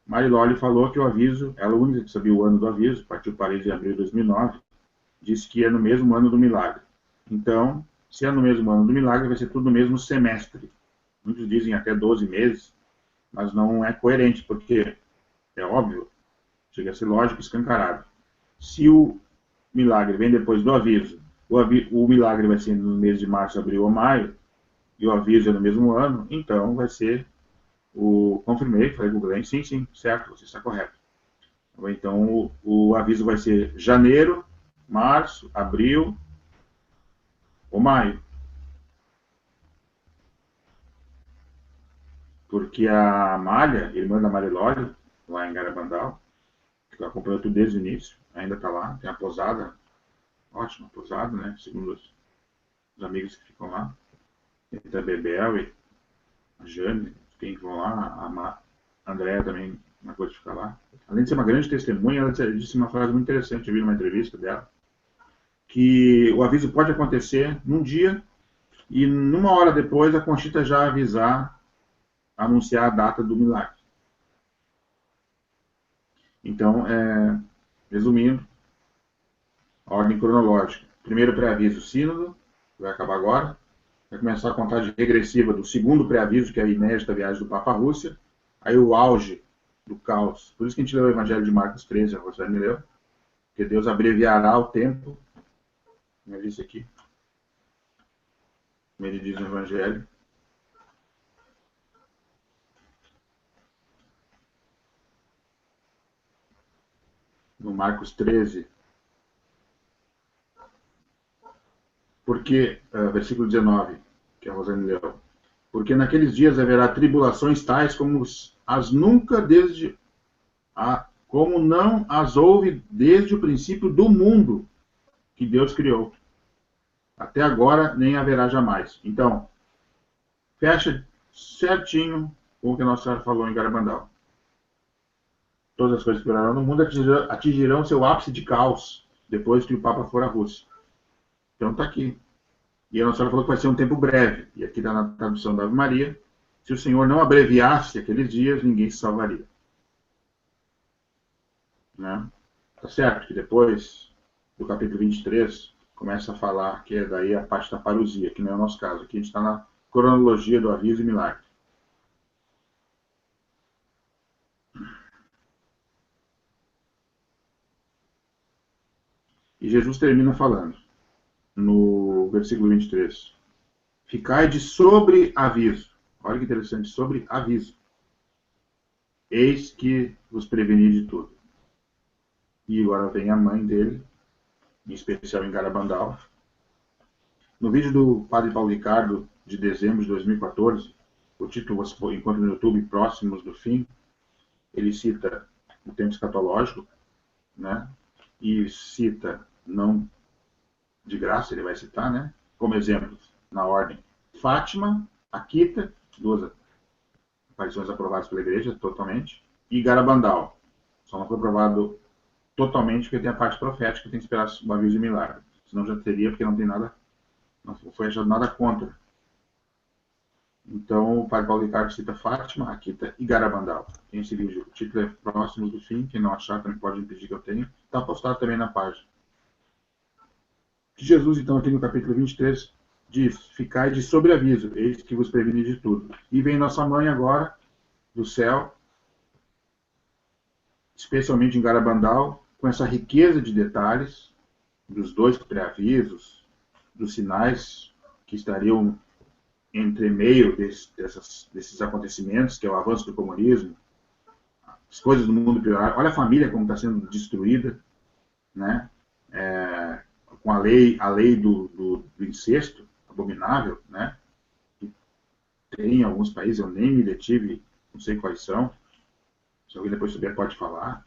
Mariloli falou que o aviso, ela é a única que sabia o ano do aviso, partiu Paris em abril de 2009, disse que é no mesmo ano do milagre. Então, se é no mesmo ano do milagre, vai ser tudo no mesmo semestre. Muitos dizem até 12 meses, mas não é coerente, porque é óbvio, chega a ser lógico, escancarado. Se o milagre vem depois do aviso, o milagre vai ser no mês de março, abril ou maio, e o aviso é no mesmo ano, então vai ser confirmei, falei com o Glenn, sim, certo, você está correto. Então o aviso vai ser janeiro, março, abril ou maio. Porque a Amália, irmã da Mariloli, lá em Garabandal, que acompanhou tudo desde o início, ainda está lá, tem a posada, ótima posada, né, segundo os amigos que ficam lá, entre a Bebel e a Jane, quem vão lá, a Andréa também marcou de ficar lá. Além de ser uma grande testemunha, ela disse uma frase muito interessante, eu vi numa entrevista dela, que o aviso pode acontecer num dia e numa hora depois a Conchita já avisar, anunciar a data do milagre. Então, resumindo, a ordem cronológica. Primeiro pré-aviso, sínodo, que vai acabar agora. Vai começar a contagem regressiva do segundo pré-aviso, que é a inédita viagem do Papa à Rússia. Aí o auge do caos. Por isso que a gente leu o Evangelho de Marcos 13, você me leu. Porque Deus abreviará o tempo. Como eu disse aqui. Como ele diz no Evangelho. No Marcos 13. Porque, versículo 19, que a Rosane leu. Porque naqueles dias haverá tribulações tais como as nunca desde como não as houve desde o princípio do mundo que Deus criou. Até agora nem haverá jamais. Então, fecha certinho com o que a Nossa Senhora falou em Garabandal. Todas as coisas que virarão no mundo atingirão seu ápice de caos depois que o Papa for à Rússia. Então está aqui. E a Nossa Senhora falou que vai ser um tempo breve. E aqui está na tradução da Ave Maria. Se o Senhor não abreviasse aqueles dias, ninguém se salvaria. Né? Tá certo que depois do capítulo 23 começa a falar que é daí a parte da parousia, que não é o nosso caso. Aqui a gente está na cronologia do aviso e milagre. E Jesus termina falando, no versículo 23, ficai de sobreaviso. Olha que interessante, sobre aviso. Eis que vos preveni de tudo. E agora vem a mãe dele, em especial em Garabandal. No vídeo do Padre Paulo Ricardo, de dezembro de 2014, o título você encontra no YouTube, Próximos do Fim, ele cita o tempo escatológico, né? E cita, não de graça, ele vai citar, né? Como exemplos, na ordem, Fátima, Akita, duas aparições aprovadas pela igreja, totalmente, e Garabandal. Só não foi aprovado totalmente porque tem a parte profética, tem que esperar o aviso de milagre. Senão já teria, porque não tem nada, não foi achado nada contra. Então, o Padre Paulo Ricardo cita Fátima, Akita e Garabandal. Tem esse vídeo. O título é Próximos do Fim. Quem não achar também pode impedir que eu tenha. Está postado também na página. Jesus, então, aqui no capítulo 23, diz, ficai de sobreaviso, eis que vos preveni de tudo. E vem nossa mãe agora, do céu, especialmente em Garabandal, com essa riqueza de detalhes, dos dois pré-avisos, dos sinais que estariam entre meio desses acontecimentos, que é o avanço do comunismo, as coisas do mundo piorar. Olha a família como está sendo destruída, né? Com a lei do incesto abominável, né? Que tem em alguns países, eu nem me detive, não sei quais são. Se alguém depois souber pode falar.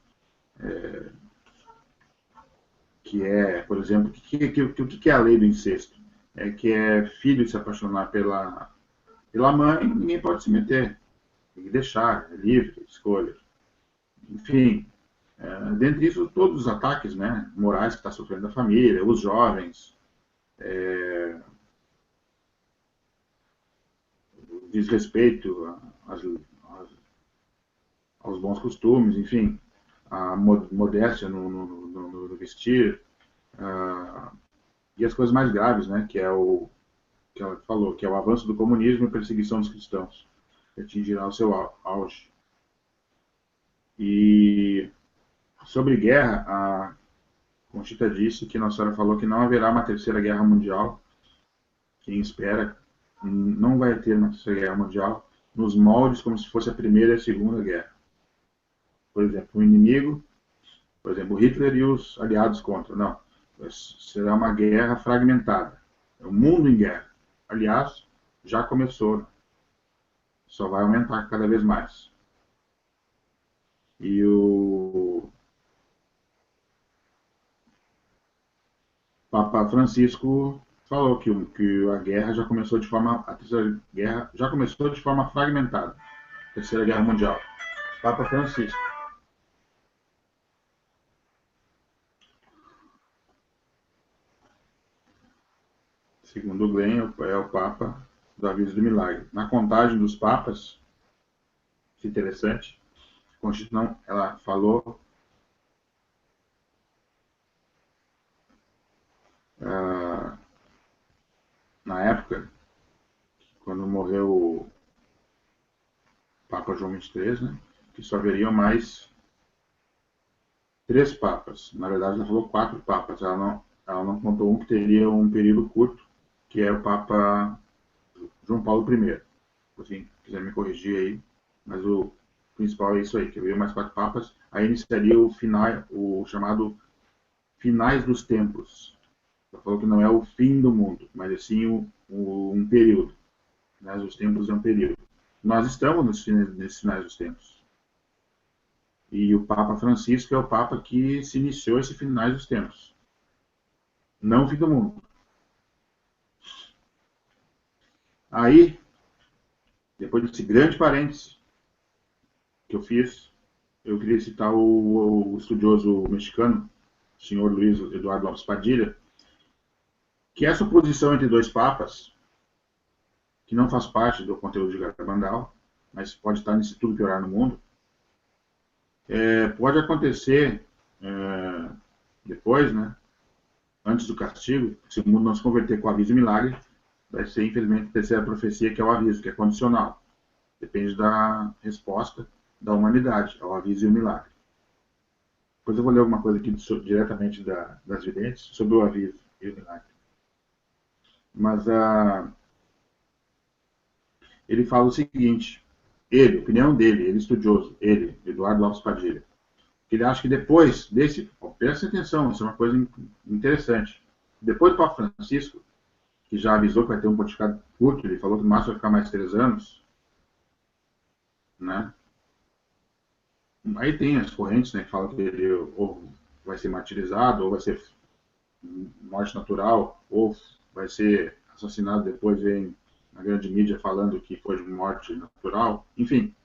Que é, por exemplo, o que é a lei do incesto? É que é filho se apaixonar pela mãe, ninguém pode se meter. Tem que deixar, é livre, escolha. Enfim, dentre isso, todos os ataques, né, morais que está sofrendo a família, os jovens, desrespeito aos bons costumes, enfim, a modéstia no vestir, e as coisas mais graves, né, que é o que ela falou, que é o avanço do comunismo e a perseguição dos cristãos, que atingirá o seu auge. E sobre guerra, a Conchita disse que Nossa Senhora falou que não haverá uma terceira guerra mundial. Quem espera não vai ter uma terceira guerra mundial nos moldes como se fosse a primeira e a segunda guerra. Por exemplo, o inimigo, por exemplo, Hitler e os aliados contra. Não, será uma guerra fragmentada. É o mundo em guerra. Aliás, já começou. Só vai aumentar cada vez mais. E o Papa Francisco falou que a guerra já começou de forma, a terceira guerra já começou de forma fragmentada, Terceira Guerra Mundial. Papa Francisco. Segundo Glenn, é o Papa do Aviso do Milagre. Na contagem dos papas, interessante, a Constituição, ela falou na época, quando morreu o Papa João XXIII, né, que só haveriam mais 3 papas. Na verdade, ela falou 4 papas. Ela não contou um que teria um período curto, que é o Papa João Paulo I. Assim, quiser me corrigir aí, mas o principal é isso aí, que havia mais 4 papas. Aí iniciaria o chamado Finais dos Tempos. Ela falou que não é o fim do mundo, mas sim um período. Né? Os tempos é um período. Nós estamos nesses finais dos tempos. E o Papa Francisco é o Papa que se iniciou esse finais dos tempos. Não o fim do mundo. Aí, depois desse grande parênteses que eu fiz, eu queria citar o estudioso mexicano, o senhor Luiz Eduardo Lopes Padilha, que essa oposição entre 2 papas, que não faz parte do conteúdo de Garabandal, mas pode estar nesse Tudo Piorar no Mundo, pode acontecer depois, né, antes do castigo, se o mundo não se converter com o aviso e milagre, vai ser, infelizmente, a terceira profecia, que é o aviso, que é condicional. Depende da resposta da humanidade ao aviso e o milagre. Depois eu vou ler alguma coisa aqui diretamente das videntes sobre o aviso e o milagre. Mas ele fala o seguinte, opinião dele, ele estudioso, Eduardo Lopes Padilha, que ele acha que depois desse, presta atenção, isso é uma coisa interessante, depois do Papa Francisco, que já avisou que vai ter um pontificado curto, ele falou que no máximo vai ficar mais 3 anos, né? Aí tem as correntes, né, que falam que ele ou vai ser martirizado, ou vai ser morte natural, ou vai ser assassinado depois, vem na grande mídia falando que foi de morte natural, enfim.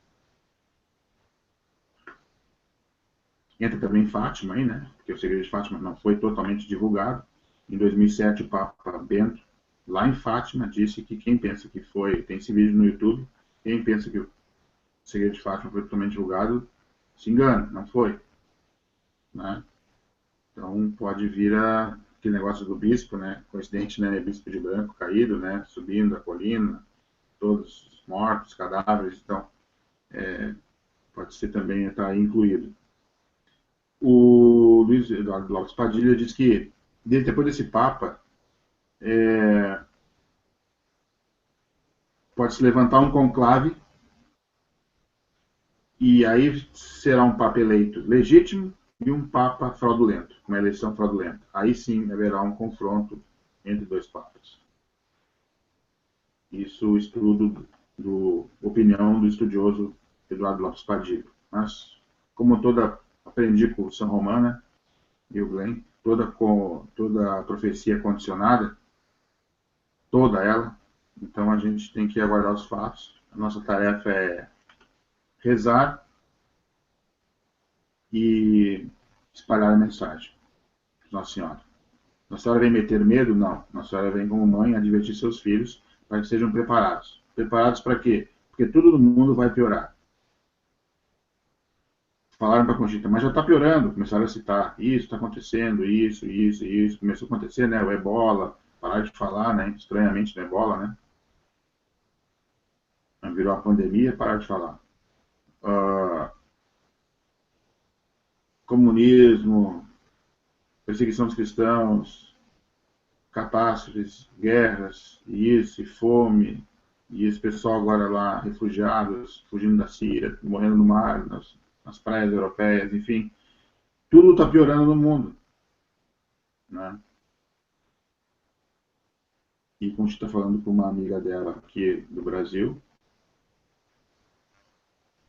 Entra também Fátima aí, né, porque o segredo de Fátima não foi totalmente divulgado. Em 2007, o Papa Bento, lá em Fátima, disse que quem pensa que foi, tem esse vídeo no YouTube, quem pensa que o segredo de Fátima foi totalmente divulgado, se engana, não foi. Né? Então pode vir aquele negócio do bispo, né? Coincidente, né? Bispo de branco caído, né? Subindo a colina, todos mortos, cadáveres, então pode ser também estar incluído. O Luiz Eduardo Lopes Padilha diz que depois desse Papa pode se levantar um conclave e aí será um Papa eleito legítimo e um Papa fraudulento, uma eleição fraudulenta. Aí sim haverá um confronto entre 2 papas. Isso estudo opinião do estudioso Eduardo Lopes Padilha. Mas, como aprendi com o São Romana e o Glenn, toda a profecia é condicionada, toda ela, então a gente tem que aguardar os fatos. A nossa tarefa é rezar e espalhar a mensagem. Nossa Senhora. Nossa Senhora vem meter medo? Não. Nossa Senhora vem como mãe advertir seus filhos para que sejam preparados. Preparados para quê? Porque tudo no mundo vai piorar. Falaram para a Conchita, mas já está piorando. Começaram a citar, isso está acontecendo, isso. Começou a acontecer, né? O ebola, parar de falar, né? Estranhamente do ebola, né? Virou a pandemia, parar de falar. Comunismo, perseguição dos cristãos, catástrofes, guerras, e fome, e esse pessoal agora lá, refugiados, fugindo da Síria, morrendo no mar, nas praias europeias, enfim. Tudo está piorando no mundo. Né? E como a gente está falando com uma amiga dela aqui do Brasil,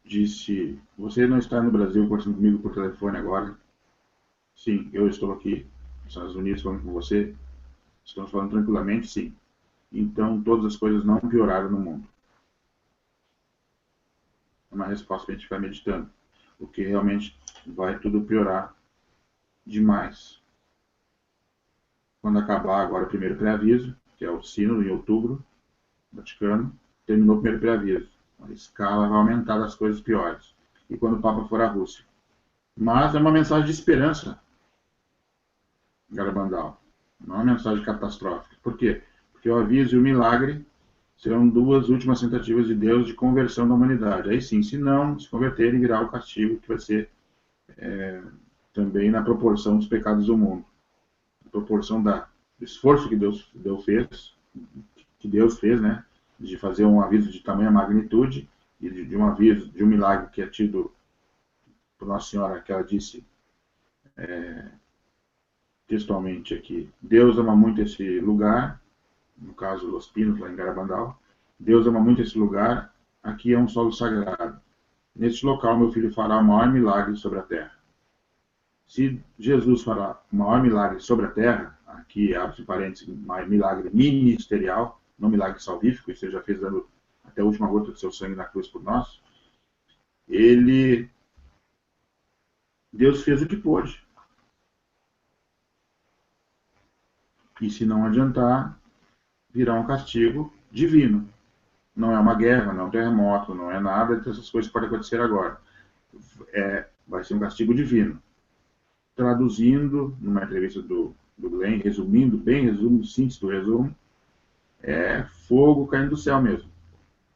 disse, você não está no Brasil conversando comigo por telefone agora? Sim, eu estou aqui nos Estados Unidos falando com você. Estamos falando tranquilamente, sim. Então, todas as coisas não pioraram no mundo. É uma resposta para a gente ficar meditando. Porque realmente vai tudo piorar demais. Quando acabar agora o primeiro pré-aviso, que é o Sínodo em outubro, Vaticano, terminou o primeiro pré-aviso. A escala vai aumentar das coisas piores. E quando o Papa for à Rússia. Mas é uma mensagem de esperança, Garabandal. Não é uma mensagem catastrófica. Por quê? Porque o aviso e o milagre serão duas últimas tentativas de Deus de conversão da humanidade. Aí sim, se não se converterem, virá o castigo, que vai ser também na proporção dos pecados do mundo. Na proporção do esforço que Deus fez, né, de fazer um aviso de tamanha magnitude e de um aviso, de um milagre que é tido por Nossa Senhora, que ela disse textualmente aqui: Deus ama muito esse lugar, no caso Los Pinos, lá em Garabandal. Deus ama muito esse lugar, aqui é um solo sagrado. Neste local, meu filho fará o maior milagre sobre a terra. Se Jesus fará o maior milagre sobre a terra, aqui abre parênteses, milagre ministerial, não milagre salvífico, isso ele já fez dando até a última gota do seu sangue na cruz por nós, Deus fez o que pôde. E se não adiantar, virá um castigo divino. Não é uma guerra, não é um terremoto, não é nada dessas coisas que podem acontecer agora. Vai ser um castigo divino. Traduzindo, numa entrevista do Glenn, resumindo, síntese do resumo, é fogo caindo do céu mesmo.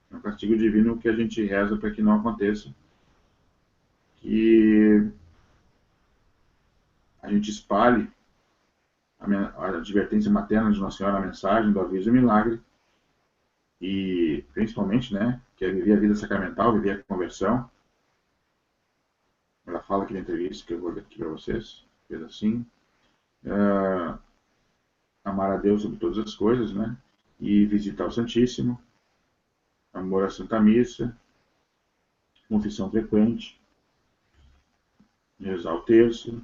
É um castigo divino que a gente reza para que não aconteça. Que a gente espalhe a advertência materna de Nossa Senhora, a mensagem do aviso e milagre, e principalmente, né, que é viver a vida sacramental, viver a conversão. Ela fala aqui na entrevista, que eu vou ler aqui para vocês, fez assim: amar a Deus sobre todas as coisas, né, e visitar o Santíssimo, amor à Santa Missa, confissão frequente, rezar o terço,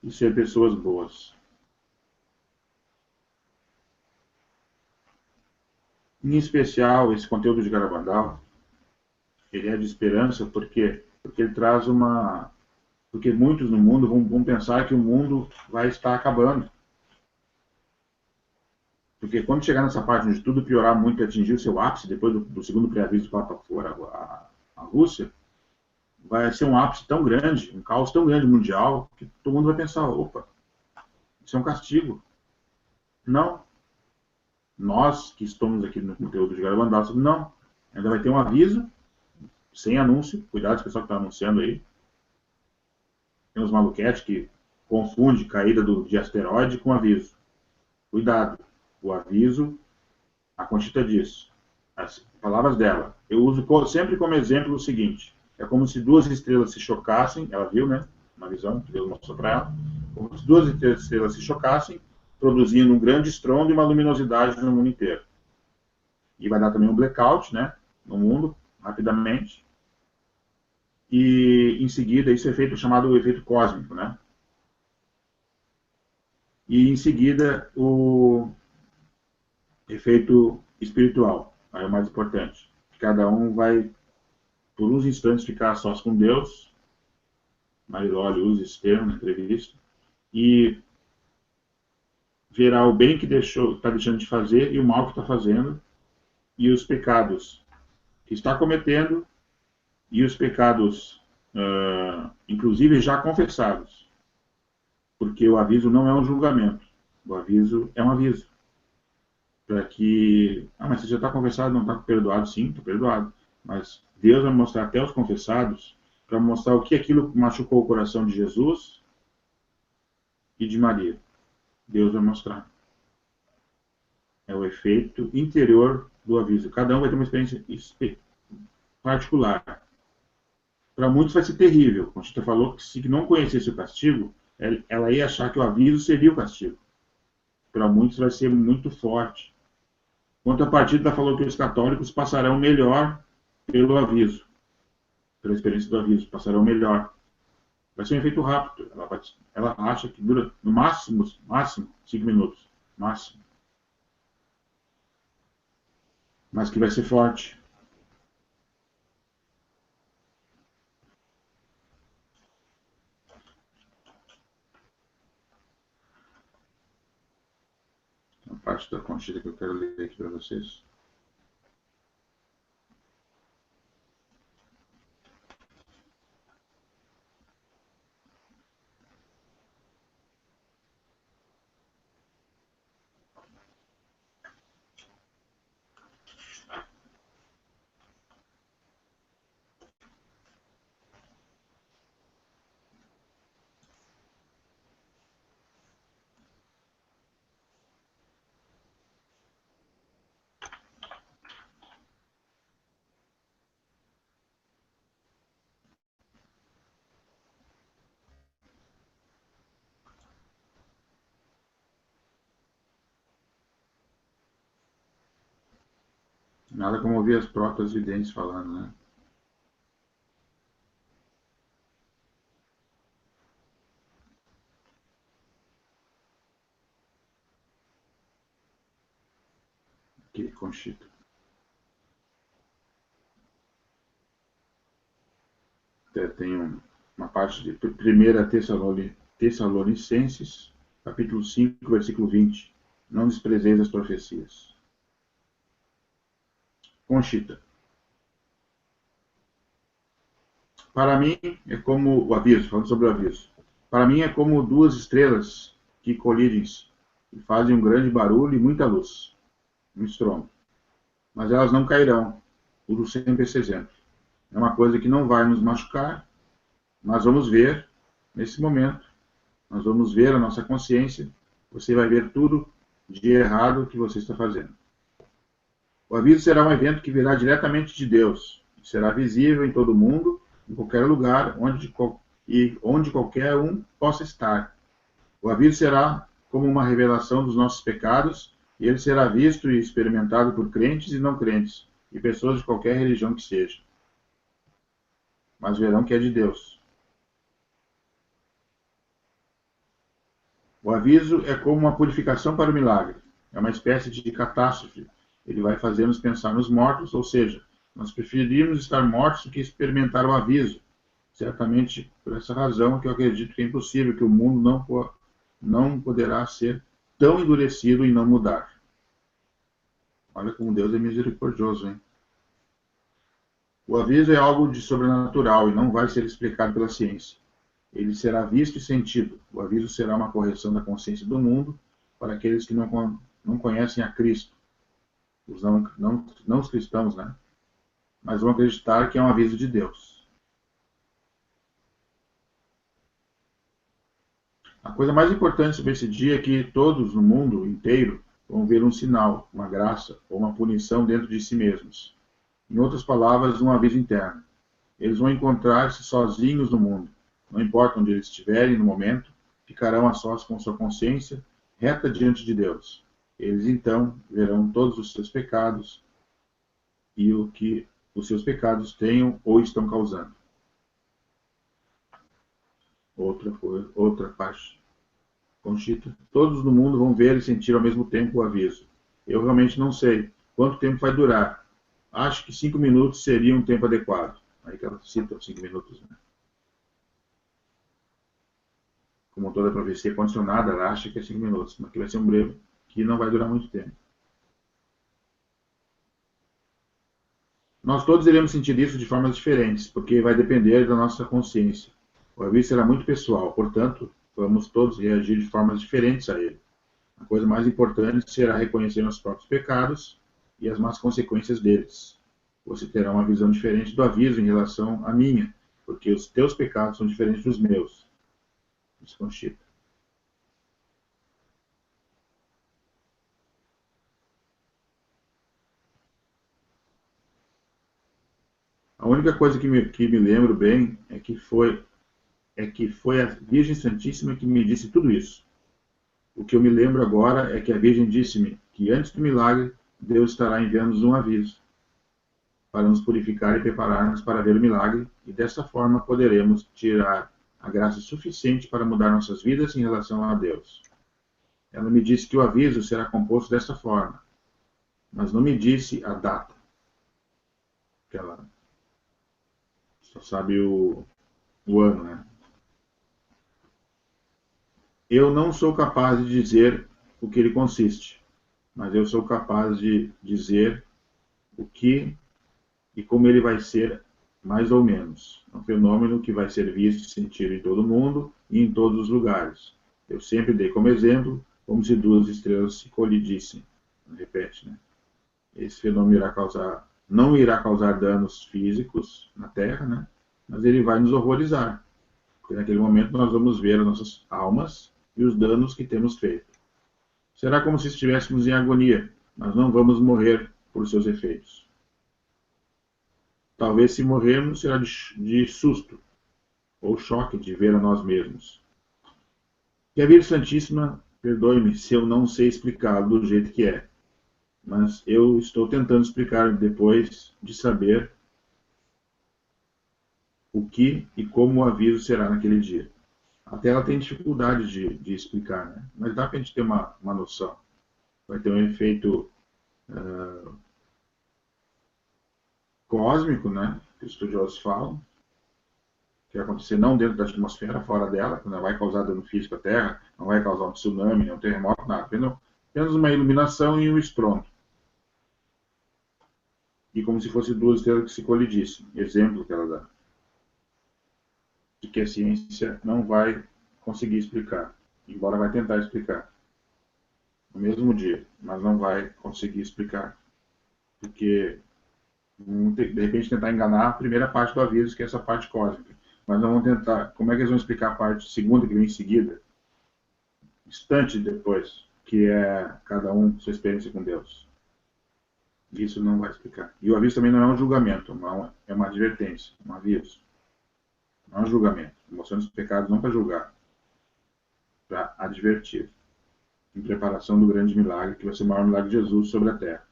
e ser pessoas boas. Em especial, esse conteúdo de Garabandal, ele é de esperança porque ele traz porque muitos no mundo vão pensar que o mundo vai estar acabando. Porque quando chegar nessa parte onde tudo piorar muito e atingir o seu ápice, depois do segundo pré-aviso do Papa for a Rússia, vai ser um ápice tão grande, um caos tão grande mundial, que todo mundo vai pensar: opa, isso é um castigo. Não. Nós que estamos aqui no conteúdo de Garabandal, não. Ainda vai ter um aviso, sem anúncio. Cuidado com o pessoal que está anunciando aí. Tem uns maluquetes que confundem caída de asteroide com aviso. Cuidado. O aviso, a Conchita diz, as palavras dela, eu uso sempre como exemplo o seguinte: é como se duas estrelas se chocassem, ela viu, né, uma visão que Deus mostrou para ela, como se duas estrelas se chocassem, produzindo um grande estrondo e uma luminosidade no mundo inteiro. E vai dar também um blackout, né, no mundo, rapidamente. E, em seguida, isso é feito chamado efeito cósmico, né? E, em seguida, o efeito espiritual, aí é o mais importante. Cada um vai, por uns instantes, ficar a sós com Deus. Mariloli usa esse termo na entrevista. E verá o bem que está deixando de fazer e o mal que está fazendo, e os pecados que está cometendo, e os pecados, inclusive, já confessados. Porque o aviso não é um julgamento. O aviso é um aviso. Para que... mas você já está confessado, não está perdoado? Sim, está perdoado. Mas Deus vai mostrar até os confessados, para mostrar o que aquilo machucou o coração de Jesus e de Maria. Deus vai mostrar. É o efeito interior do aviso. Cada um vai ter uma experiência particular. Para muitos vai ser terrível. Como a gente falou, que se não conhecesse o castigo, ela ia achar que o aviso seria o castigo. Para muitos vai ser muito forte. Quanto a partida falou que os católicos passarão melhor pelo aviso. Pela experiência do aviso, passarão melhor. Vai ser um efeito rápido. Ela acha que dura no máximo 5 minutos. Máximo. Mas que vai ser forte. A parte da Conchita que eu quero ler aqui para vocês. Nada como ouvir as próprias videntes falando, né? Aqui, Conchita. Tem uma parte de 1 Tessalonicenses, capítulo 5, versículo 20. Não desprezeis as profecias. Conchita. Para mim é como o aviso, falando sobre o aviso. Para mim é como duas estrelas que colidem e fazem um grande barulho e muita luz, um estrondo. Mas elas não cairão. Uso sempre esse exemplo. É uma coisa que não vai nos machucar. Nós vamos ver, nesse momento, nós vamos ver a nossa consciência. Você vai ver tudo de errado que você está fazendo. O aviso será um evento que virá diretamente de Deus. Será visível em todo mundo, em qualquer lugar, onde qualquer um possa estar. O aviso será como uma revelação dos nossos pecados, e ele será visto e experimentado por crentes e não crentes, e pessoas de qualquer religião que seja. Mas verão que é de Deus. O aviso é como uma purificação para o milagre. É uma espécie de catástrofe. Ele vai fazer-nos pensar nos mortos, ou seja, nós preferimos estar mortos do que experimentar o aviso. Certamente por essa razão que eu acredito que é impossível que o mundo não poderá ser tão endurecido e não mudar. Olha como Deus é misericordioso, hein? O aviso é algo de sobrenatural e não vai ser explicado pela ciência. Ele será visto e sentido. O aviso será uma correção da consciência do mundo para aqueles que não conhecem a Cristo. Não os cristãos, né? Mas vão acreditar que é um aviso de Deus. A coisa mais importante sobre esse dia é que todos no mundo inteiro vão ver um sinal, uma graça ou uma punição dentro de si mesmos. Em outras palavras, um aviso interno. Eles vão encontrar-se sozinhos no mundo. Não importa onde eles estiverem no momento, ficarão a sós com sua consciência reta diante de Deus. Eles então verão todos os seus pecados e o que os seus pecados tenham ou estão causando. Outra parte. Conchita. Todos no mundo vão ver e sentir ao mesmo tempo o aviso. Eu realmente não sei quanto tempo vai durar. Acho que 5 minutos seria um tempo adequado. Aí que ela cita os 5 minutos, né? Como toda profecia condicionada, ela acha que é 5 minutos, mas que vai ser um breve, que não vai durar muito tempo. Nós todos iremos sentir isso de formas diferentes, porque vai depender da nossa consciência. O aviso será muito pessoal, portanto, vamos todos reagir de formas diferentes a ele. A coisa mais importante será reconhecer nossos próprios pecados e as más consequências deles. Você terá uma visão diferente do aviso em relação à minha, porque os teus pecados são diferentes dos meus. Diz Conchita. A única coisa que me lembro bem é que foi a Virgem Santíssima que me disse tudo isso. O que eu me lembro agora é que a Virgem disse-me que antes do milagre, Deus estará enviando-nos um aviso para nos purificar e preparar-nos para ver o milagre, e dessa forma poderemos tirar a graça suficiente para mudar nossas vidas em relação a Deus. Ela me disse que o aviso será composto desta forma, mas não me disse a data. Que ela só sabe o ano, né? Eu não sou capaz de dizer o que ele consiste, mas eu sou capaz de dizer o que e como ele vai ser, mais ou menos. É um fenômeno que vai ser visto e sentido em todo mundo e em todos os lugares. Eu sempre dei como exemplo, como se duas estrelas se colidissem. Repete, né? Esse fenômeno não irá causar danos físicos na Terra, né? Mas ele vai nos horrorizar. Porque naquele momento nós vamos ver as nossas almas e os danos que temos feito. Será como se estivéssemos em agonia, mas não vamos morrer por seus efeitos. Talvez se morrermos será de susto ou choque de ver a nós mesmos. Que a Virgem Santíssima, perdoe-me se eu não sei explicá-lo do jeito que é, mas eu estou tentando explicar depois de saber o que e como o aviso será naquele dia. Até ela tem dificuldade de explicar, né? Mas dá para a gente ter uma noção. Vai ter um efeito cósmico, né? Que os estudiosos falam, que vai acontecer não dentro da atmosfera, fora dela, que não vai causar dano físico à Terra, não vai causar um tsunami, nem um terremoto, nada. Apenas uma iluminação e um estrondo. E como se fossem duas estrelas que se colidissem. Exemplo que ela dá. De que a ciência não vai conseguir explicar, embora vai tentar explicar no mesmo dia, mas não vai conseguir explicar, porque de repente tentar enganar a primeira parte do aviso, que é essa parte cósmica, mas não vão tentar. Como é que eles vão explicar a parte segunda que vem em seguida, instante depois, que é cada um sua experiência com Deus? Isso não vai explicar. E o aviso também não é um julgamento, não é uma advertência, um aviso. Não é um julgamento. Mostrando os pecados não para julgar, para advertir. Em preparação do grande milagre, que vai ser o maior milagre de Jesus sobre a terra.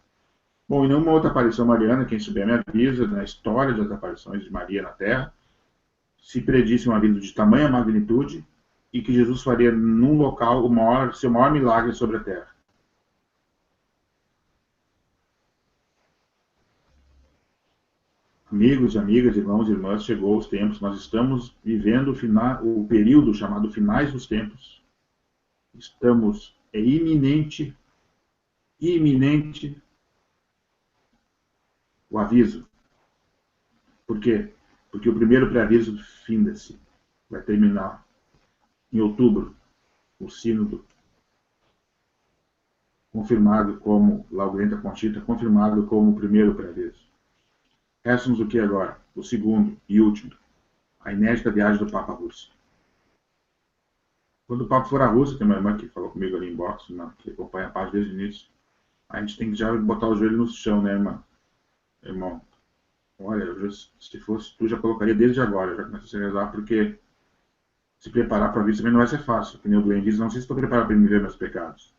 Bom, em nenhuma outra aparição mariana, quem souber me avisa, na história das aparições de Maria na terra, se predisse um aviso de tamanha magnitude e que Jesus faria num local seu maior milagre sobre a terra. Amigos e amigas, irmãos e irmãs, chegou os tempos, nós estamos vivendo o período chamado finais dos tempos. É iminente o aviso. Por quê? Porque o primeiro pré-aviso finda-se, vai terminar em outubro, o sínodo confirmado como, Laurenta Conchita, confirmado como o primeiro pré-aviso. Resta-nos o que agora? O segundo e último, a inédita viagem do Papa à Rússia. Quando o Papa for à Rússia, tem uma irmã que falou comigo ali em box, que acompanha a página desde o início, a gente tem que já botar o joelho no chão, né, irmão? Olha, se fosse tu, já colocaria desde agora, já começa a rezar, porque se preparar para a vida também não vai ser fácil. Que nem o Glenn diz, não sei se estou preparado para me ver meus pecados.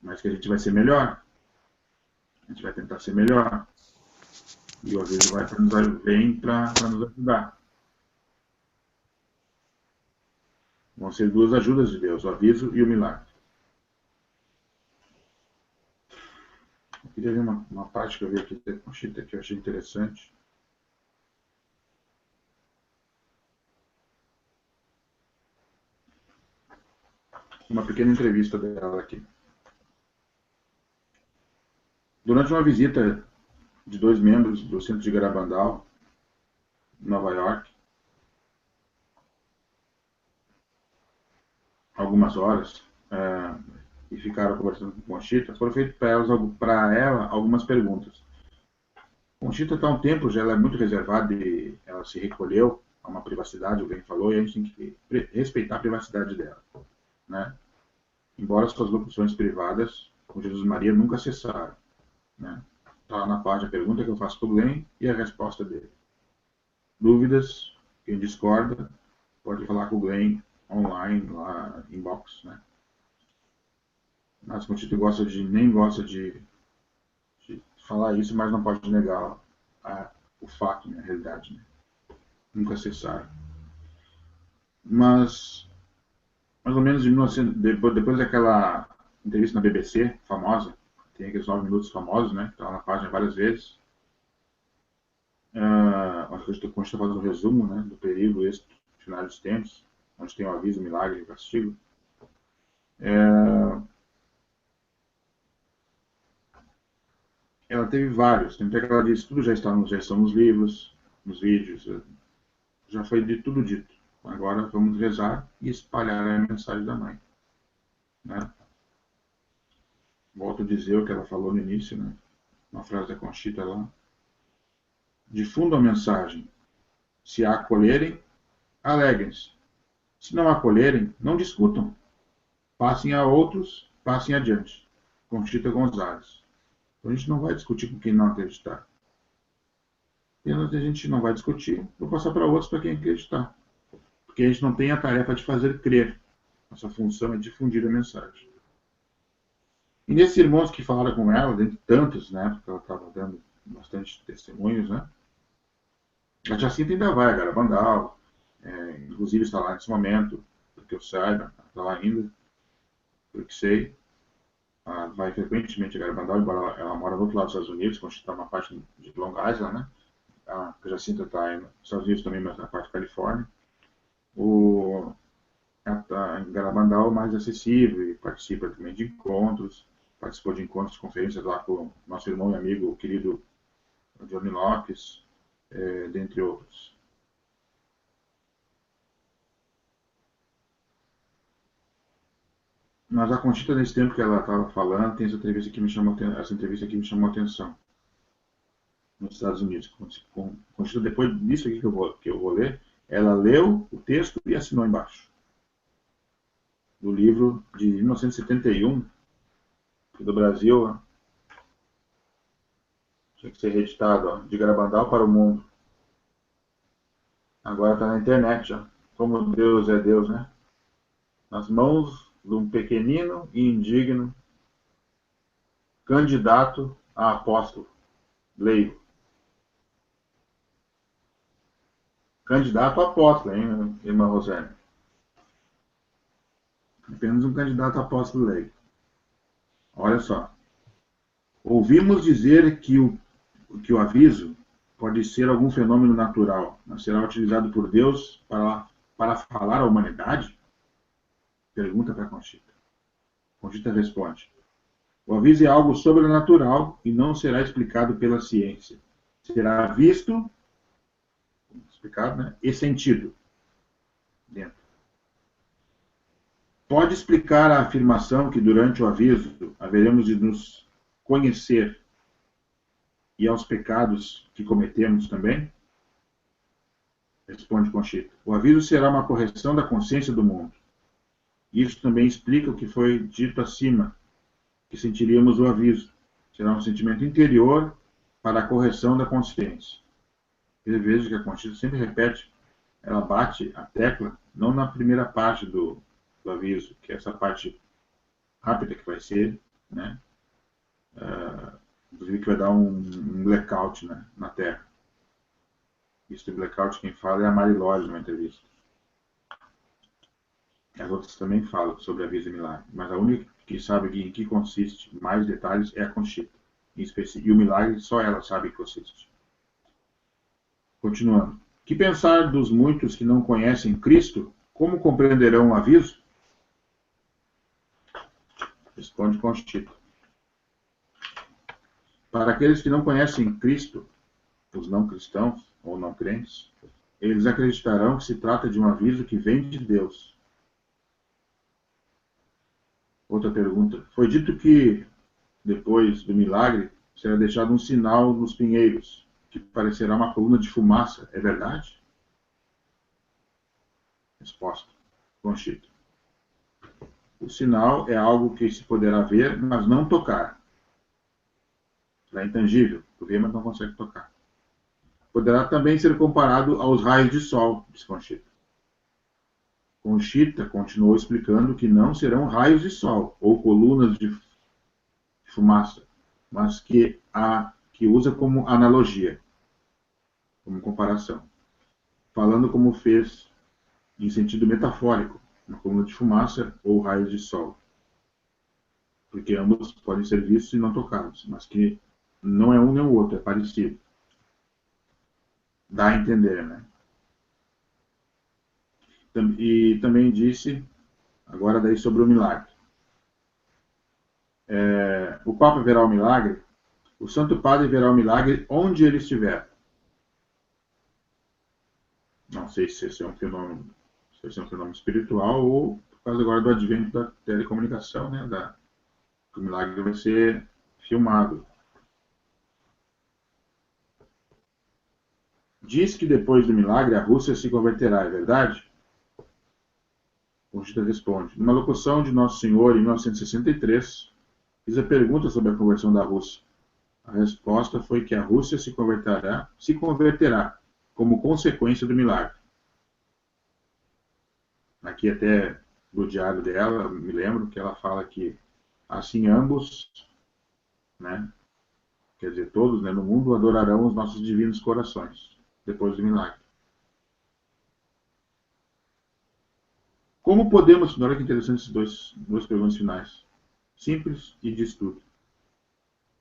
Mas que a gente vai ser melhor. A gente vai tentar ser melhor. E o aviso vem para nos ajudar. Vão ser duas ajudas de Deus, o aviso e o milagre. Eu queria ver uma parte que eu vi aqui da Conchita que eu achei interessante. Uma pequena entrevista dela aqui. Durante uma visita de 2 membros do centro de Garabandal, em Nova York, algumas horas, e ficaram conversando com Conchita, foram feitas para ela algumas perguntas. Conchita está há um tempo, já ela é muito reservada e ela se recolheu a uma privacidade, alguém falou, e a gente tem que respeitar a privacidade dela, né? Embora suas locuções privadas com Jesus Maria nunca cessaram, né? Está na página a pergunta que eu faço para o Glenn e a resposta dele. Dúvidas, quem discorda, pode falar com o Glenn online, lá, inbox, né? Mas Conchita nem gosta de falar isso, mas não pode negar o fato, né, a realidade, né? nunca cessaram. Mas, mais ou menos depois daquela entrevista na BBC, famosa, tem aqueles 9 minutos famosos, né, que estão na página várias vezes, acho que a gente está fazendo um resumo, né, do período esse, final dos tempos, onde tem o aviso, o milagre e o castigo. Ela teve vários, tem até que ela disse, tudo já está nos livros, nos vídeos, já foi de tudo dito. Agora vamos rezar e espalhar a mensagem da mãe. Né? Volto a dizer o que ela falou no início, né? Uma frase da Conchita lá. Difundam a mensagem. Se a acolherem, alegrem-se. Se não a acolherem, não discutam. Passem a outros, passem adiante. Conchita Gonzalez. Então a gente não vai discutir com quem não acreditar. E a gente não vai discutir, vou passar para outros para quem acreditar. Porque a gente não tem a tarefa de fazer crer. Nossa função é difundir a mensagem. E nesses irmãos que falaram com ela, dentre tantos, né, porque ela estava dando bastante testemunhos, né, a Jacinta ainda vai, a Garabandal, inclusive está lá nesse momento, porque eu saiba, está lá ainda, porque sei. Ela vai frequentemente a Garabandal, embora ela mora do outro lado dos Estados Unidos, quando está uma parte de Long Island, né, a Jacinta está nos Estados Unidos também, mas na parte da Califórnia. A Garabandal mais acessível e participa também de encontros, participou de encontros, de conferências lá com o nosso irmão e amigo, o querido Johnny Lopes, dentre outros. Mas a Conchita, nesse tempo que ela estava falando, tem essa entrevista que me chamou a atenção. Nos Estados Unidos. Conchita, depois disso aqui que eu vou ler, ela leu o texto e assinou embaixo. Do livro de 1971, do Brasil, ó. Tinha que ser reeditado, ó, de Garabandal para o mundo. Agora está na internet, ó. Como Deus é Deus, né? Nas mãos de um pequenino e indigno candidato a apóstolo, leigo. Candidato a apóstolo, hein, irmã Rosane? Apenas um candidato a apóstolo leigo. Olha só. Ouvimos dizer que o aviso pode ser algum fenômeno natural, mas será utilizado por Deus para falar à humanidade? Pergunta para Conchita. Conchita responde. O aviso é algo sobrenatural e não será explicado pela ciência. Será visto, explicado, né, e sentido dentro. Pode explicar a afirmação que durante o aviso haveremos de nos conhecer e aos pecados que cometemos também? Responde Conchita. O aviso será uma correção da consciência do mundo. Isso também explica o que foi dito acima, que sentiríamos o aviso. Será um sentimento interior para a correção da consciência. Eu vejo que a Conchita sempre repete, ela bate a tecla, não na primeira parte do aviso, que é essa parte rápida que vai ser, né? Inclusive que vai dar um blackout, né, na Terra. Isso de blackout, quem fala é a Marilose numa entrevista. As outras também falam sobre aviso e milagre, mas a única que sabe em que consiste mais detalhes é a Conchita. E o milagre só ela sabe em que consiste. Continuando. Que pensar dos muitos que não conhecem Cristo? Como compreenderão o aviso? Responde Conchita. Para aqueles que não conhecem Cristo, os não cristãos ou não crentes, eles acreditarão que se trata de um aviso que vem de Deus. Outra pergunta. Foi dito que, depois do milagre, será deixado um sinal nos pinheiros, que parecerá uma coluna de fumaça. É verdade? Resposta. Conchita. O sinal é algo que se poderá ver, mas não tocar. É intangível. Tu vê, mas não consegue tocar. Poderá também ser comparado aos raios de sol, diz Conchita. Conchita continuou explicando que não serão raios de sol ou colunas de fumaça, mas que usa como analogia, como comparação. falando como fez em sentido metafórico, uma coluna de fumaça ou raios de sol. Porque ambos podem ser vistos e não tocados, mas que não é um nem o outro, é parecido. Dá a entender, né? E também disse, agora daí sobre o milagre. O Papa verá o milagre, o Santo Padre verá o milagre onde ele estiver. Não sei se esse é um fenômeno, espiritual ou por causa agora do advento da telecomunicação, né? Que o milagre vai ser filmado. Diz que depois do milagre a Rússia se converterá, é verdade? Conchita responde. Numa locução de Nosso Senhor em 1963, fiz a pergunta sobre a conversão da Rússia. A resposta foi que a Rússia se converterá como consequência do milagre. Aqui até do diário dela, me lembro que ela fala que assim ambos, né, quer dizer, todos, né, no mundo adorarão os nossos divinos corações, depois do milagre. Como podemos, olha que interessante esses duas perguntas finais, simples e de estudo,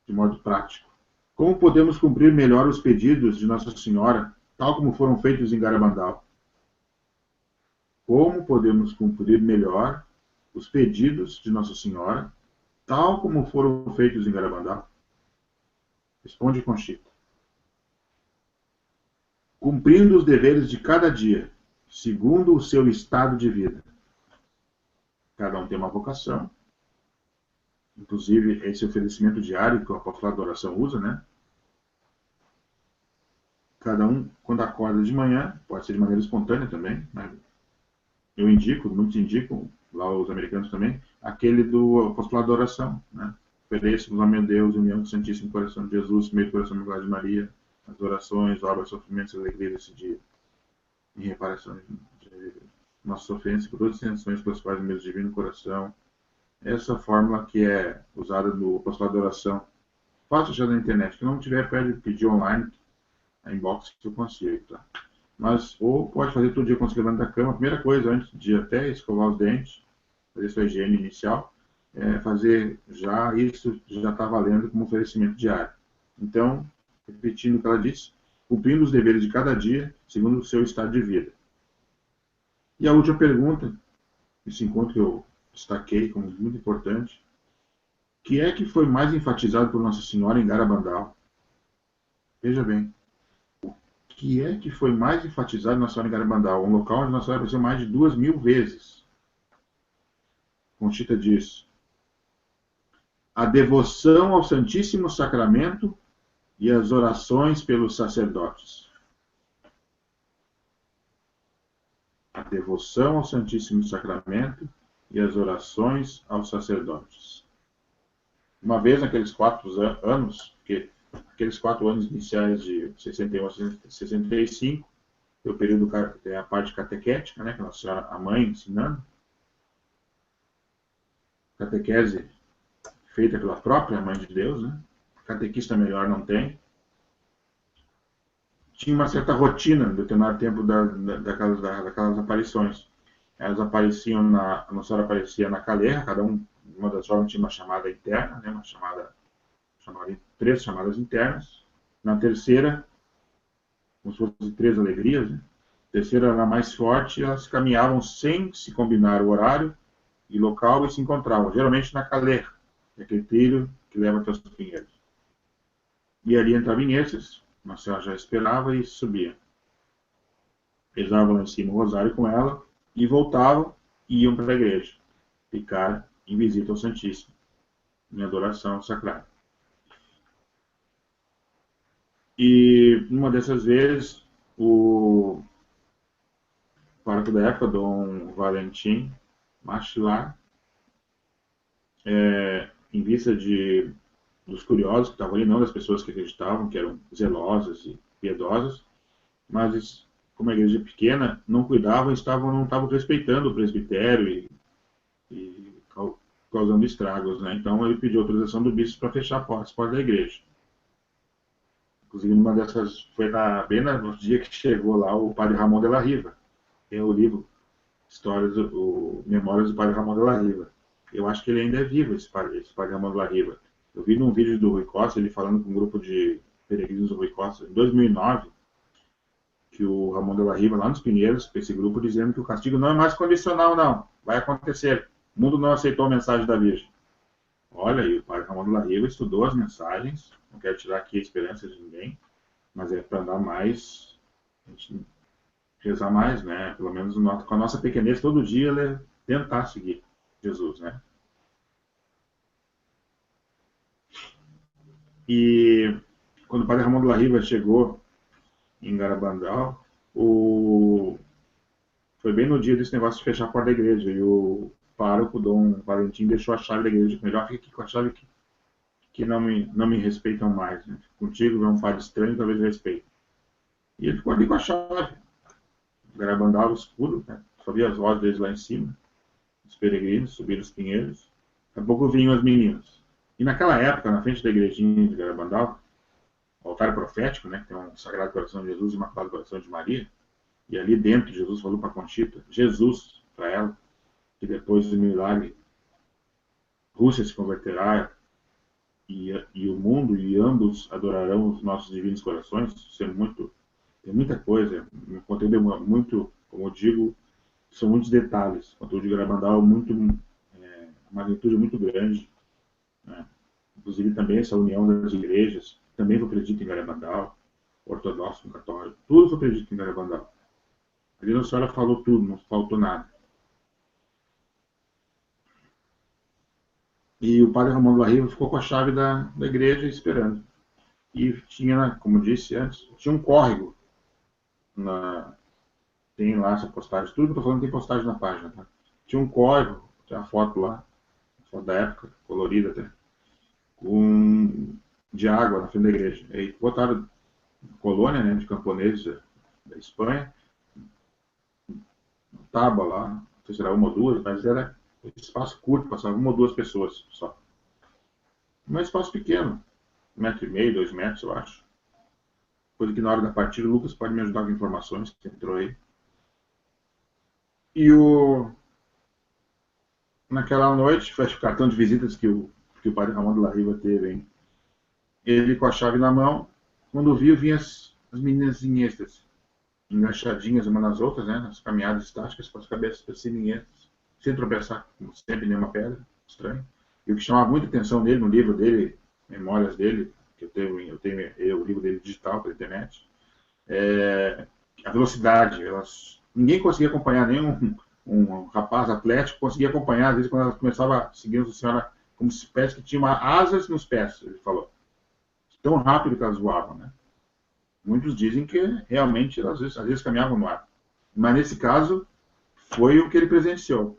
de modo prático. Como podemos cumprir melhor os pedidos de Nossa Senhora, tal como foram feitos em Garabandal? Como podemos cumprir melhor os pedidos de Nossa Senhora, tal como foram feitos em Garabandal? Responde Conchita. Cumprindo os deveres de cada dia, segundo o seu estado de vida. Cada um tem uma vocação. Inclusive, esse oferecimento diário que o apostolado da oração usa, né? Cada um, quando acorda de manhã, pode ser de maneira espontânea também, né? Eu indico, muitos indicam, lá os americanos também, aquele do apostolado da oração, né? Ofereço-vos ao meu Deus, em união do Santíssimo Coração de Jesus, meio do coração do de Maria, as orações, obras, sofrimentos e alegria desse dia, em reparação de nossas ofensas, por todas as intenções pelas quais o meu divino coração. Essa fórmula que é usada no apostolado da oração, faça já na internet. Quem não tiver, pede pedir online, a inbox que eu consigo, tá? Mas, ou pode fazer todo dia quando se levanta da cama. A primeira coisa, antes de até escovar os dentes, fazer sua higiene inicial, fazer já isso, já está valendo como oferecimento diário. Então, repetindo o que ela disse, cumprindo os deveres de cada dia, segundo o seu estado de vida. E a última pergunta, esse encontro que eu destaquei como muito importante, que é que foi mais enfatizado por Nossa Senhora em Garabandal? Veja bem, o que é que foi mais enfatizado Nossa Senhora em Garabandal? Um local onde Nossa Senhora apareceu mais de 2.000 vezes. Conchita diz: a devoção ao Santíssimo Sacramento e as orações pelos sacerdotes. A devoção ao Santíssimo Sacramento e as orações aos sacerdotes. Uma vez naqueles 4 anos, porque aqueles 4 anos iniciais de 61 a 65, tem o período, tem a parte catequética, né, que Nossa Senhora, a mãe, ensinando. Catequese feita pela própria Mãe de Deus, né? Catequista melhor não tem. Tinha uma certa rotina no determinado tempo daquelas aparições. Elas apareciam a Nossa Senhora aparecia na calherra, uma das jovens tinha uma chamada interna, né? Uma 3 chamadas internas. Na terceira, como se fossem 3 alegrias, né? A terceira era mais forte, elas caminhavam sem se combinar o horário e local e se encontravam, geralmente na calherra, aquele trilho que leva até os pinheiros. E ali entrava em esses, Nossa Senhora já esperava e subia. Rezavam lá em cima o rosário com ela e voltavam e iam para a igreja, ficar em visita ao Santíssimo, em adoração ao sacrário. E numa dessas vezes, o pároco da época, Dom Valentim Machilar, em vista dos curiosos que estavam ali, não das pessoas que acreditavam, que eram zelosas e piedosas, mas como a igreja é pequena, não cuidavam, não estavam respeitando o presbitério e causando estragos, né? Então ele pediu autorização do bispo para fechar as portas da igreja. Inclusive, numa dessas, foi bem no dia que chegou lá o padre Ramon de la Riva. Tem o livro Memórias do padre Ramon de la Riva. Eu acho que ele ainda é vivo, esse padre Ramon de la Riva. Eu vi num vídeo do Rui Costa, ele falando com um grupo de peregrinos do Rui Costa, em 2009, que o Ramon de la Riva, lá nos Pinheiros, esse grupo, dizendo que o castigo não é mais condicional, não. Vai acontecer. O mundo não aceitou a mensagem da Virgem. Olha, e o padre Ramon de la Riva estudou as mensagens, não quero tirar aqui a esperança de ninguém, mas é para dar mais, a gente rezar mais, né? Pelo menos com a nossa pequenez, todo dia, tentar seguir Jesus, né? E quando o padre Ramon de la Riva chegou em Garabandal, foi bem no dia desse negócio de fechar a porta da igreja, e o pároco, Dom Valentim, deixou a chave da igreja. Melhor fica aqui com a chave que não me respeitam mais. Né? Contigo é um padre estranho, talvez respeite. E ele ficou ali com a chave. Garabandal escuro, né? Só via as vozes deles lá em cima. Os peregrinos subiram os pinheiros. Daqui a pouco vinham as meninas. E naquela época, na frente da igrejinha de Garabandal, o altar profético, né? Que tem um Sagrado Coração de Jesus e Imaculado Coração de Maria. E ali dentro, Jesus falou para Conchita, Jesus, para ela, que depois do milagre, Rússia se converterá e o mundo e ambos adorarão os nossos divinos corações. Isso tem muita coisa, um conteúdo muito, como eu digo, são muitos detalhes. O conteúdo de Garabandal é magnitude muito grande. Né? Inclusive também essa união das igrejas, também foi predito em Garabandal, ortodoxo, católico, tudo foi predito em Garabandal. Ali Nossa Senhora falou tudo, não faltou nada. E o padre Ramon de la Riva ficou com a chave da igreja esperando. E tinha, como disse antes, tinha um córrego. Tem lá essa postagem, tudo que eu estou falando tem postagem na página. Tá? Tinha um córrego, tem a foto lá, foto da época, colorida até, de água na frente da igreja. Aí botaram colônia, né, de camponeses da Espanha, tábua lá, não sei se era uma ou duas, mas era espaço curto, passava uma ou duas pessoas só. Um espaço pequeno, 1,5 metro, 2 metros, eu acho. Coisa que na hora da partida o Lucas pode me ajudar com informações, que entrou aí. E naquela noite, foi o cartão de visitas que o padre Ramon de la Riva teve, hein? Ele com a chave na mão, quando viu, vinha as meninas inhestas, enganchadinhas umas nas outras, né? Nas caminhadas estáticas, com as cabeças assim, sem tropeçar, como sempre, nenhuma pedra, estranho. E o que chamava muita atenção dele, no livro dele, Memórias dele, que eu tenho o livro dele digital pela internet, é a velocidade. Ninguém conseguia acompanhar, nem um rapaz atlético conseguia acompanhar, às vezes, quando ela começava seguindo a senhora, como se parece que tinha asas nos pés, ele falou. Tão rápido que elas voavam, né? Muitos dizem que realmente às vezes caminhavam no ar. Mas nesse caso, foi o que ele presenciou.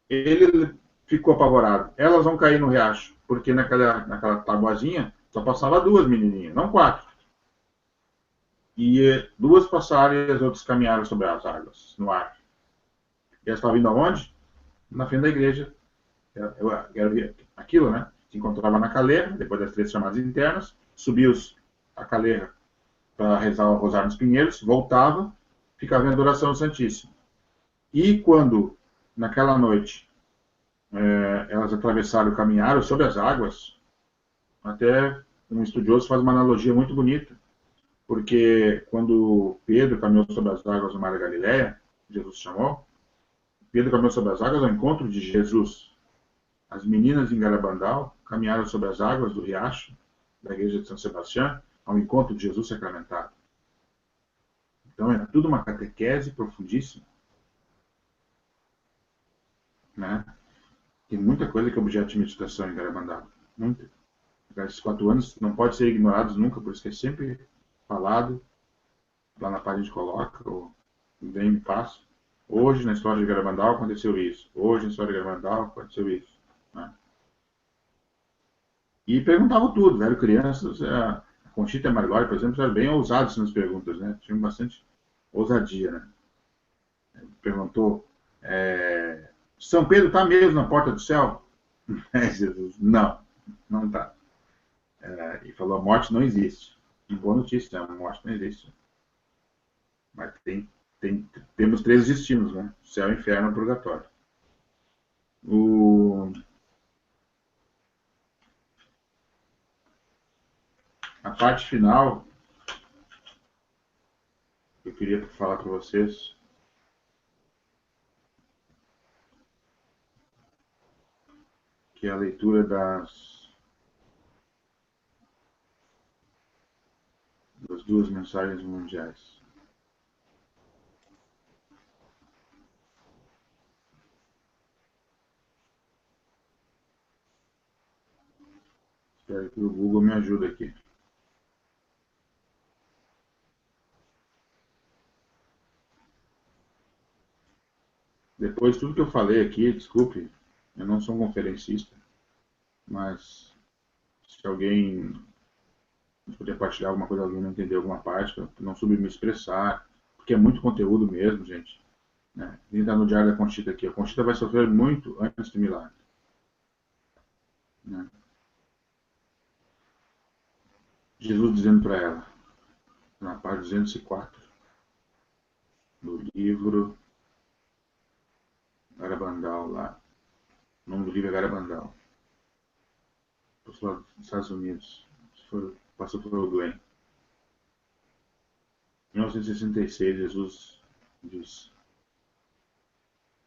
Ele ficou apavorado. Elas vão cair no riacho, porque naquela tabuazinha só passava 2 menininhas, não 4. E 2 passaram e as outras caminharam sobre as águas, no ar. E elas estavam indo aonde? Na frente da igreja. Era aquilo, né? Se encontrava na caleira, depois das 3 chamadas internas, subia a caleira para rezar o Rosário dos Pinheiros, voltava, ficava em adoração ao Santíssimo. E quando, naquela noite, elas atravessaram e caminharam sobre as águas, até um estudioso faz uma analogia muito bonita, porque quando Pedro caminhou sobre as águas do Mar da Galileia, Jesus chamou, Pedro caminhou sobre as águas ao encontro de Jesus. As meninas em Garabandal caminharam sobre as águas do riacho da igreja de São Sebastião ao encontro de Jesus sacramentado. Então é tudo uma catequese profundíssima. Né? Tem muita coisa que é objeto de meditação em Garabandal. Muita. Esses 4 anos não podem ser ignorados nunca, por isso que é sempre falado. Lá na página a gente coloca, ou vem me passa. Hoje, na história de Garabandal, aconteceu isso. Hoje, na história de Garabandal, aconteceu isso. Né? E perguntavam tudo, velho, crianças. A Conchita e a Marlória, por exemplo, eram bem ousados nas perguntas, né? Tinham bastante ousadia, né? Perguntou, São Pedro está mesmo na porta do céu? Jesus, não está. E falou, a morte não existe. Boa notícia, a morte não existe. Mas temos três destinos, né? Céu, inferno e purgatório. A parte final que eu queria falar para vocês, que é a leitura das duas mensagens mundiais. Espero que o Google me ajude aqui. Depois de tudo que eu falei aqui, desculpe, eu não sou um conferencista, mas se alguém puder partilhar alguma coisa, alguém não entender alguma parte, eu não soube me expressar, porque é muito conteúdo mesmo, gente. Né? Quem está no Diário da Conchita aqui, a Conchita vai sofrer muito antes do milagre. Né? Jesus dizendo para ela, na página 204, do livro Garabandal lá, o nome do livro é Garabandal, apostolado dos Estados Unidos, passou por o Glenn. Em 1966, Jesus diz: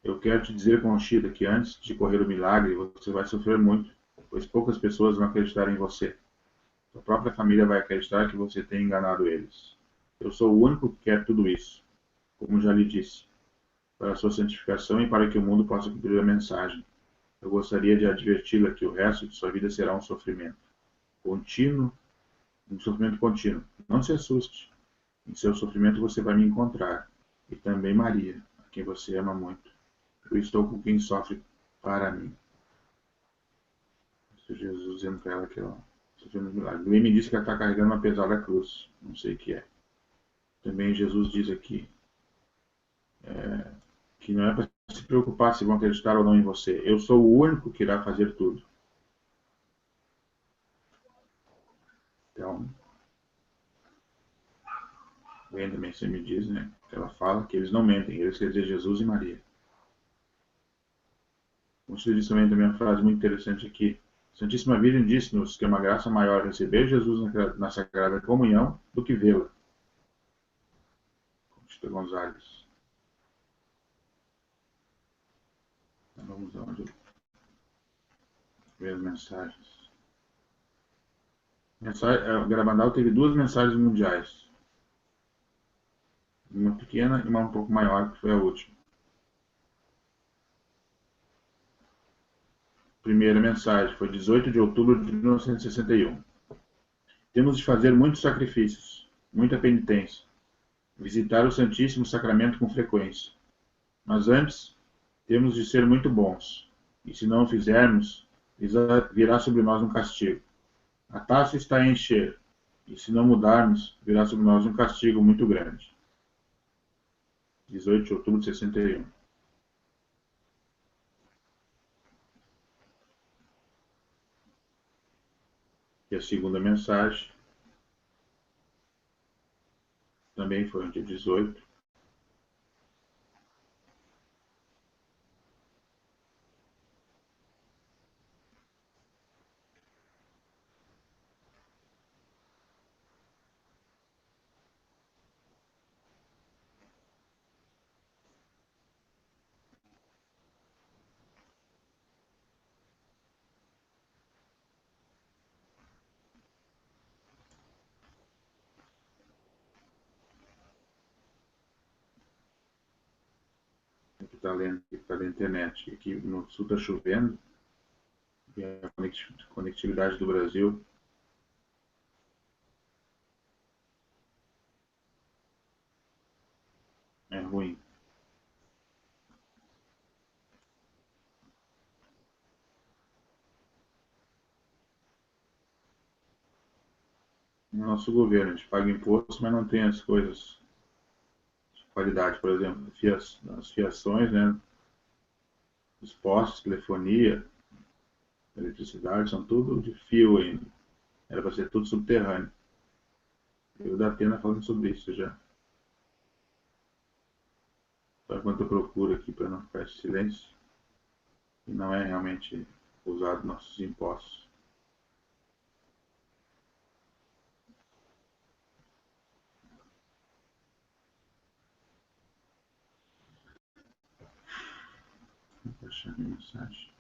eu quero te dizer, Conchita, que antes de correr o milagre, você vai sofrer muito, pois poucas pessoas vão acreditar em você. Sua própria família vai acreditar que você tem enganado eles. Eu sou o único que quer tudo isso, como já lhe disse, para a sua santificação e para que o mundo possa cumprir a mensagem. Eu gostaria de adverti-la que o resto de sua vida será um sofrimento contínuo, um sofrimento contínuo. Não se assuste. Em seu sofrimento você vai me encontrar, e também Maria, a quem você ama muito. Eu estou com quem sofre para mim. Jesus dizendo para ela que ela sofrendo um milagre. Glenn me disse que ela está carregando uma pesada cruz. Não sei o que é. Também Jesus diz aqui que não é para se preocupar se vão acreditar ou não em você. Eu sou o único que irá fazer tudo. Então, Glenn também você me diz, né? Que ela fala que eles não mentem. Eles querem dizer Jesus e Maria. Você disse também uma frase muito interessante aqui. Santíssima Virgem disse-nos que é uma graça maior receber Jesus na Sagrada Comunhão do que vê-la. Conchita Gonzalez. Então, vamos onde ver as mensagens. O Garabandal teve duas mensagens mundiais. Uma pequena e uma um pouco maior, que foi a última. Primeira mensagem foi 18 de outubro de 1961. Temos de fazer muitos sacrifícios, muita penitência, visitar o Santíssimo Sacramento com frequência. Mas antes, temos de ser muito bons, e se não o fizermos, virá sobre nós um castigo. A taça está a encher, e se não mudarmos, virá sobre nós um castigo muito grande. 18 de outubro de 61. E a segunda mensagem também foi no dia 18. Que está lendo aqui pela internet. Aqui no sul está chovendo. E a conectividade do Brasil é ruim. No nosso governo, a gente paga imposto, mas não tem as coisas de qualidade. Por exemplo, as fiações, né, os postos, telefonia, eletricidade, são tudo de fio ainda. Era para ser tudo subterrâneo. Eu da Atena falando sobre isso já. Só enquanto eu procuro aqui para não ficar esse silêncio. E não é realmente usado nossos impostos. Vou achar minha mensagem.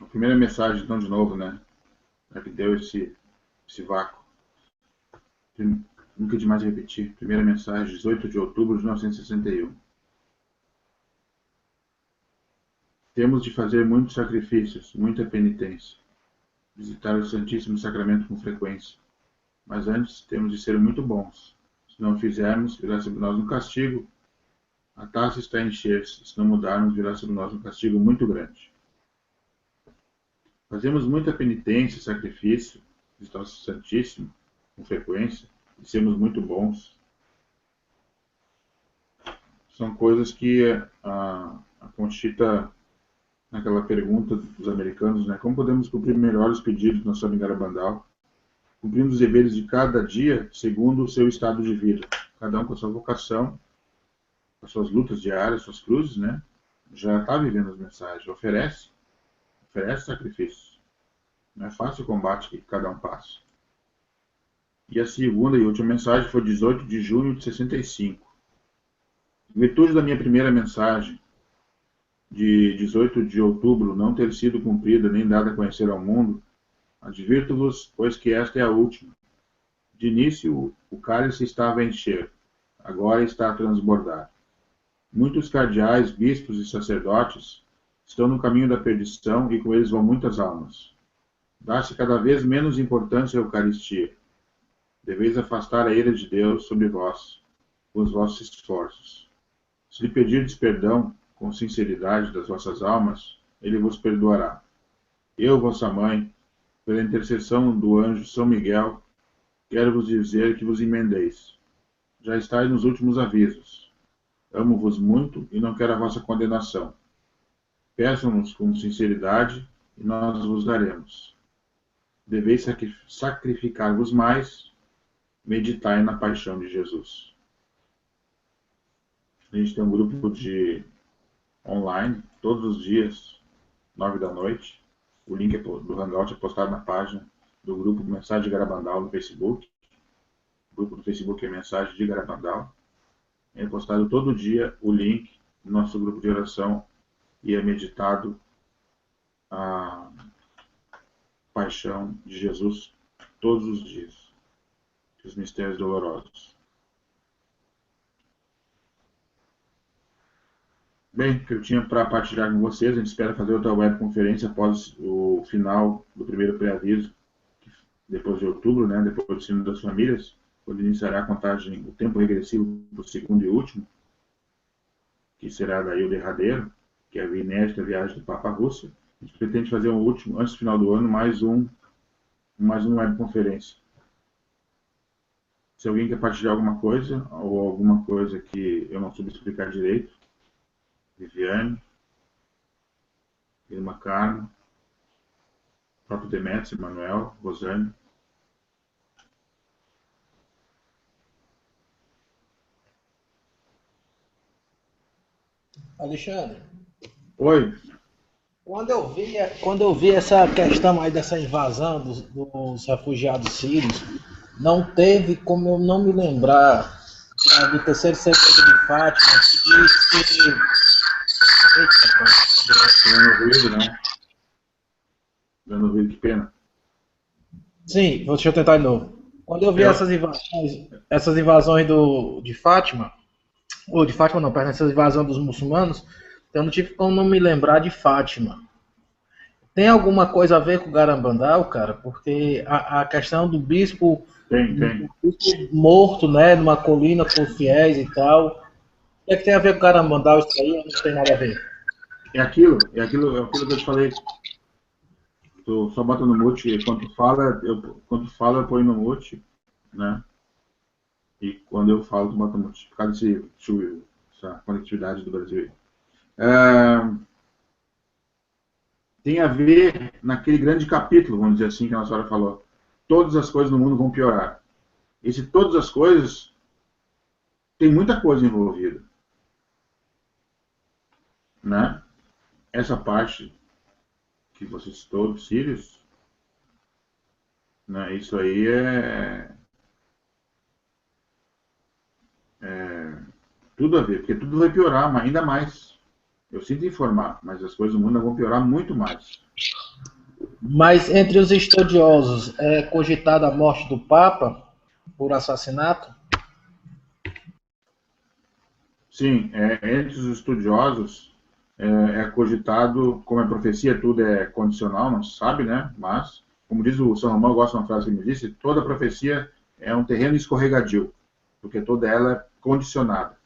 A primeira mensagem, então, de novo, né? É que deu esse vácuo. Nunca é demais repetir. Primeira mensagem, 18 de outubro de 1961. Temos de fazer muitos sacrifícios, muita penitência. Visitar o Santíssimo Sacramento com frequência. Mas antes temos de ser muito bons. Se não fizermos, virá sobre nós um castigo. A taça está a encher-se. Se não mudarmos, virá sobre nós um castigo muito grande. Fazemos muita penitência e sacrifício, visitar o Santíssimo com frequência, e sermos muito bons. São coisas que a Conchita, naquela pergunta dos americanos, né, como podemos cumprir melhor os pedidos do nosso amigo Garabandal, cumprindo os deveres de cada dia segundo o seu estado de vida, cada um com a sua vocação, com as suas lutas diárias, suas cruzes, né, já está vivendo as mensagens, oferece sacrifícios. Não é fácil o combate que cada um passa. E a segunda e última mensagem foi 18 de junho de 65. Em virtude da minha primeira mensagem, de 18 de outubro, não ter sido cumprida nem dada a conhecer ao mundo, advirto-vos, pois que esta é a última. De início, o cálice estava a encher, agora está a transbordar. Muitos cardeais, bispos e sacerdotes estão no caminho da perdição e com eles vão muitas almas. Dá-se cada vez menos importância à Eucaristia. Deveis afastar a ira de Deus sobre vós, com os vossos esforços. Se lhe pedirdes perdão com sinceridade das vossas almas, ele vos perdoará. Eu, vossa mãe, pela intercessão do anjo São Miguel, quero vos dizer que vos emendeis. Já estáis nos últimos avisos. Amo-vos muito e não quero a vossa condenação. Peçam-nos com sinceridade e nós vos daremos. Deveis sacrificar-vos mais, meditai na paixão de Jesus. A gente tem um grupo online, todos os dias, 9 da noite. O link do Hangout é postado na página do grupo Mensagem de Garabandal no Facebook. O grupo do Facebook é Mensagem de Garabandal. É postado todo dia o link do nosso grupo de oração e é meditado a paixão de Jesus todos os dias. Os mistérios dolorosos. Bem, o que eu tinha para partilhar com vocês, a gente espera fazer outra webconferência após o final do primeiro pré-aviso, depois de outubro, né, depois do Sino das Famílias, quando iniciará a contagem, o tempo regressivo para o segundo e último, que será daí o derradeiro, que é a inédita viagem do Papa à Rússia. A gente pretende fazer um último, antes do final do ano, mais uma webconferência. Se alguém quer partilhar alguma coisa, ou alguma coisa que eu não soube explicar direito, Viviane, Irmã Carmen, próprio Demetrios, Emanuel, Rosane. Alexandre, Oi. quando eu vi essa questão aí dessa invasão dos refugiados sírios, não teve como eu não me lembrar do terceiro segredo de Fátima, que diz que... Dando ruído, né? Dando ruído, que pena. Sim, deixa eu tentar de novo. Quando eu vi essas invasões de Fátima, ou de Fátima não, perdão, essas invasões dos muçulmanos, eu não tive como não me lembrar de Fátima. Tem alguma coisa a ver com o Garabandal, cara? Porque a questão do bispo, Tem. o bispo morto, né, numa colina com os fiéis e tal. O que é que tem a ver com o Garabandal isso aí? Não tem nada a ver. É aquilo que eu te falei. Tu só bota no mute e quando tu fala eu ponho no mute, né? E quando eu falo tu bota no mute. Por causa dessa conectividade do Brasil. Tem a ver naquele grande capítulo, vamos dizer assim, que a nossa senhora falou. Todas as coisas no mundo vão piorar. Esse todas as coisas tem muita coisa envolvida, né? Essa parte que você citou, Sirius, né? Isso aí é tudo a ver, porque tudo vai piorar ainda mais. Eu sinto informar, mas as coisas do mundo vão piorar muito mais. Mas entre os estudiosos, é cogitada a morte do Papa por assassinato? Sim, entre os estudiosos é cogitado, como é profecia, tudo é condicional, não se sabe, né? Mas, como diz o São Romão, eu gosto de uma frase que ele me disse, toda profecia é um terreno escorregadio, porque toda ela é condicionada.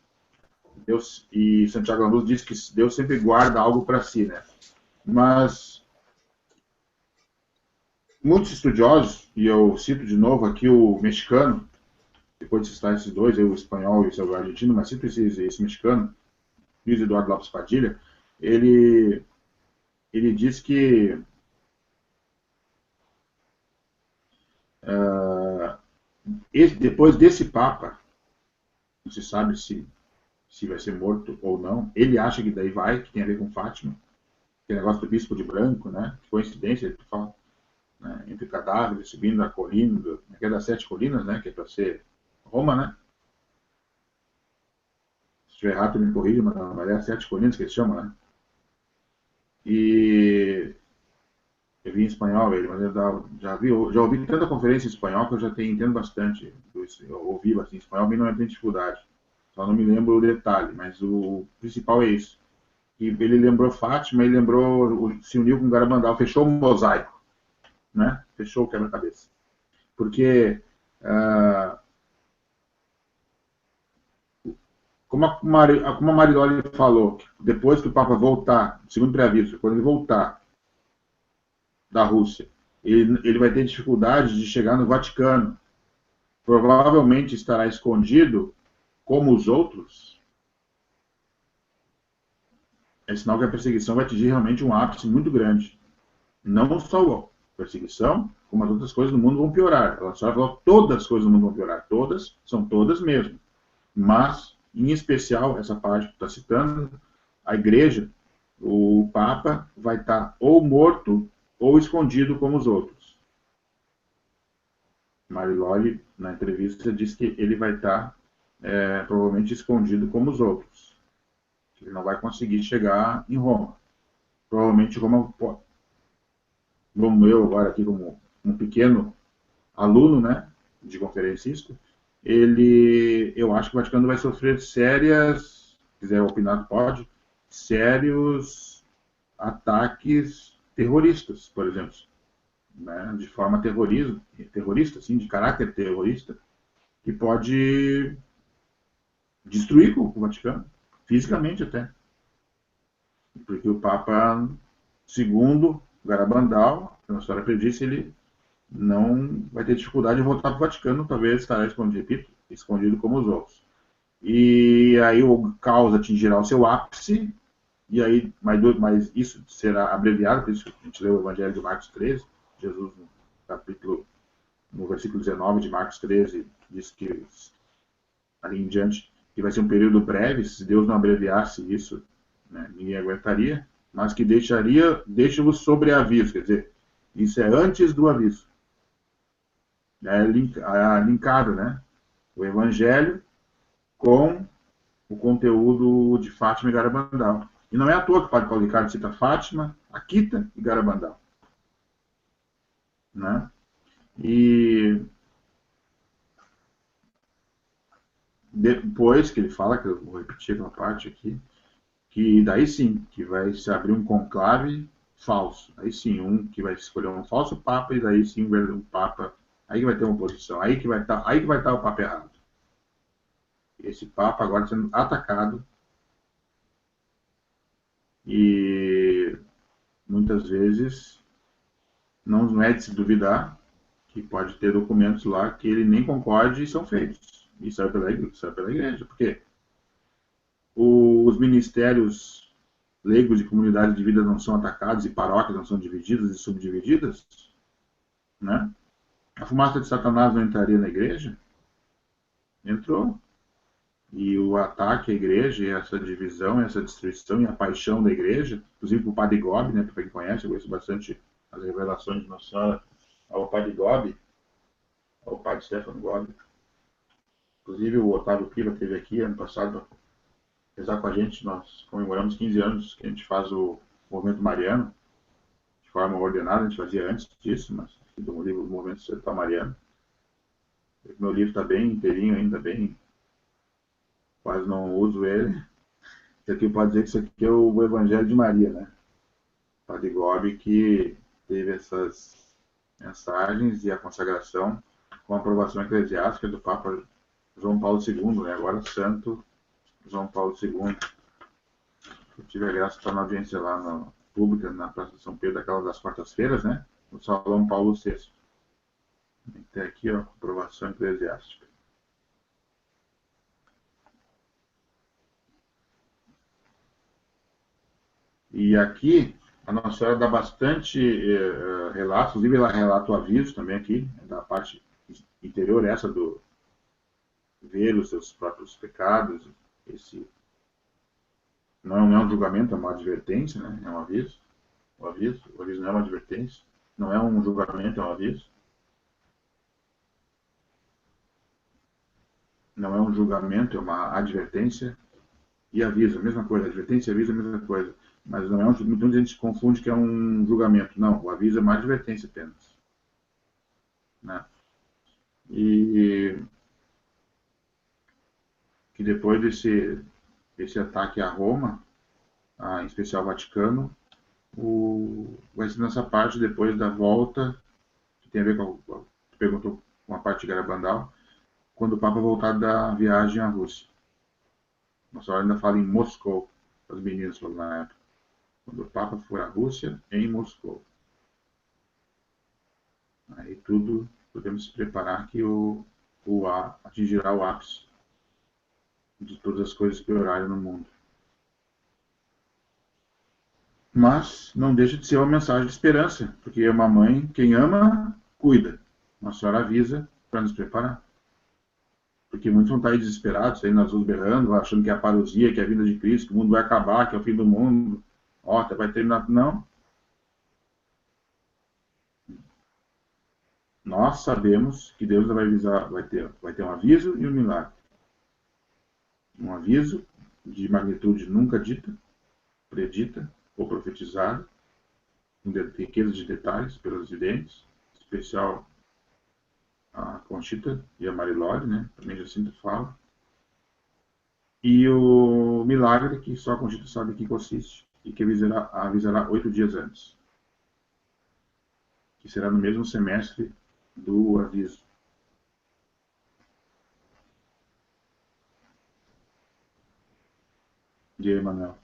Deus, e Santiago da Luz diz que Deus sempre guarda algo para si, né? Mas muitos estudiosos, e eu cito de novo aqui o mexicano, depois de citar esses dois, o espanhol e o argentino, mas cito esse mexicano, Luiz Eduardo Lopes Padilha, ele diz que depois desse Papa, não se sabe se vai ser morto ou não, ele acha que daí vai, que tem a ver com Fátima, que é negócio do bispo de branco, né? Que coincidência, ele fala, né? Entre cadáveres, subindo a colina, que é das 7 colinas, né? Que é para ser Roma, né? Se estiver errado, me corrija, mas é as 7 colinas que eles chamam, né? E eu vi em espanhol ele, mas eu já ouvi tanta conferência em espanhol que eu já entendo bastante. Eu ouvi bastante em espanhol, mas não tem dificuldade. Só não me lembro o detalhe, mas o principal é isso. E ele lembrou Fátima, ele se uniu com o Garabandal, fechou o mosaico, né? Fechou o quebra-cabeça. Porque, como a Mariloli falou, depois que o Papa voltar, segundo preaviso, quando ele voltar da Rússia, ele vai ter dificuldade de chegar no Vaticano. Provavelmente estará escondido como os outros. É sinal que a perseguição vai atingir realmente um ápice muito grande. Não só a perseguição, como as outras coisas do mundo vão piorar. Ela só falou todas as coisas do mundo vão piorar. Todas, são todas mesmo. Mas, em especial, essa parte que está citando, a igreja, o Papa vai estar ou morto ou escondido como os outros. Mariloli, na entrevista, diz que ele vai estar provavelmente escondido como os outros. Ele não vai conseguir chegar em Roma. Provavelmente Roma, como eu agora aqui como um pequeno aluno, né, de conferencista, eu acho que o Vaticano vai sofrer sérias, se quiser opinar pode, sérios ataques terroristas, por exemplo, né, de forma terrorista, assim, de caráter terrorista, que pode destruir o Vaticano, fisicamente até. Porque o Papa, segundo Garabandal, a história prediz, ele não vai ter dificuldade de voltar para o Vaticano, talvez estará escondido, repito, escondido como os outros. E aí o caos atingirá o seu ápice, e aí, mas isso será abreviado, por isso que a gente lê o Evangelho de Marcos 13, Jesus no versículo 19 de Marcos 13, diz que ali em diante, que vai ser um período breve, se Deus não abreviasse isso, né, ninguém aguentaria, mas que deixa-vos sobre aviso, quer dizer, isso é antes do aviso. É linkado, né? O Evangelho com o conteúdo de Fátima e Garabandal. E não é à toa que o Padre Paulo Ricardo cita Fátima, Akita e Garabandal. Né? E depois que ele fala, que eu vou repetir aquela parte aqui, que daí sim, que vai se abrir um conclave falso. Aí sim, um que vai escolher um falso papa, e daí sim um papa, aí que vai ter uma oposição, aí que vai estar o papa errado. Esse papa agora sendo atacado, e muitas vezes não é de se duvidar que pode ter documentos lá que ele nem concorde e são feitos. E sai pela igreja. Por quê? Os ministérios leigos e comunidades de vida não são atacados, e paróquias não são divididas e subdivididas, né? A fumaça de Satanás não entraria na igreja? Entrou. E o ataque à igreja, e essa divisão, essa destruição e a paixão da igreja, inclusive para o Padre Gobi, né, para quem conhece, eu conheço bastante as revelações de Nossa Senhora ao Padre Gobi, ao Padre Stefano Gobi. Inclusive o Otávio Piva esteve aqui ano passado para rezar com a gente. Nós comemoramos 15 anos que a gente faz o movimento mariano de forma ordenada. A gente fazia antes disso, mas do livro do movimento Sertal Mariano. Meu livro está bem inteirinho ainda, bem, quase não uso ele. Isso aqui pode dizer que isso aqui é o Evangelho de Maria, né? Padre Gobi, que teve essas mensagens e a consagração com a aprovação eclesiástica do Papa João Paulo II, né? Agora Santo João Paulo II. Eu tive a graça de estar na audiência lá na pública, na Praça de São Pedro, aquela das quartas-feiras, né? No Salão Paulo VI. Tem aqui, ó, aprovação eclesiástica. E aqui, a Nossa Senhora dá bastante relatos, inclusive ela relata o aviso também aqui, da parte interior, essa do ver os seus próprios pecados. Esse não é um julgamento, é uma advertência, né? É um aviso. O aviso não é uma advertência, não é um julgamento, é um aviso. Não é um julgamento, é uma advertência e aviso, a mesma coisa. Advertência e aviso é a mesma coisa. Mas não é um julgamento, muita gente confunde que é um julgamento. Não, o aviso é uma advertência apenas. Né? E que depois desse ataque a Roma, em especial ao Vaticano, vai ser nessa parte depois da volta, que tem a ver com tu perguntou com a parte de Garabandal, quando o Papa voltar da viagem à Rússia. Nossa Senhora ainda fala em Moscou, as meninas falaram na época. Quando o Papa for à Rússia, em Moscou. Aí tudo podemos se preparar que atingirá o ápice de todas as coisas que piorarem no mundo. Mas não deixa de ser uma mensagem de esperança, porque é uma mãe, quem ama, cuida. Nossa Senhora avisa para nos preparar. Porque muitos vão estar aí desesperados, saindo nas ruas berrando, achando que é a parousia, que é a vinda de Cristo, que o mundo vai acabar, que é o fim do mundo. Ó, vai terminar. Não. Nós sabemos que Deus vai avisar, vai ter um aviso e um milagre. Um aviso de magnitude nunca dita, predita ou profetizada, com riqueza de detalhes pelos videntes, em especial a Conchita e a Marilore, né? Também Jacinto fala. E o milagre que só a Conchita sabe em que consiste e que avisará 8 dias antes, que será no mesmo semestre do aviso. De Emanuel.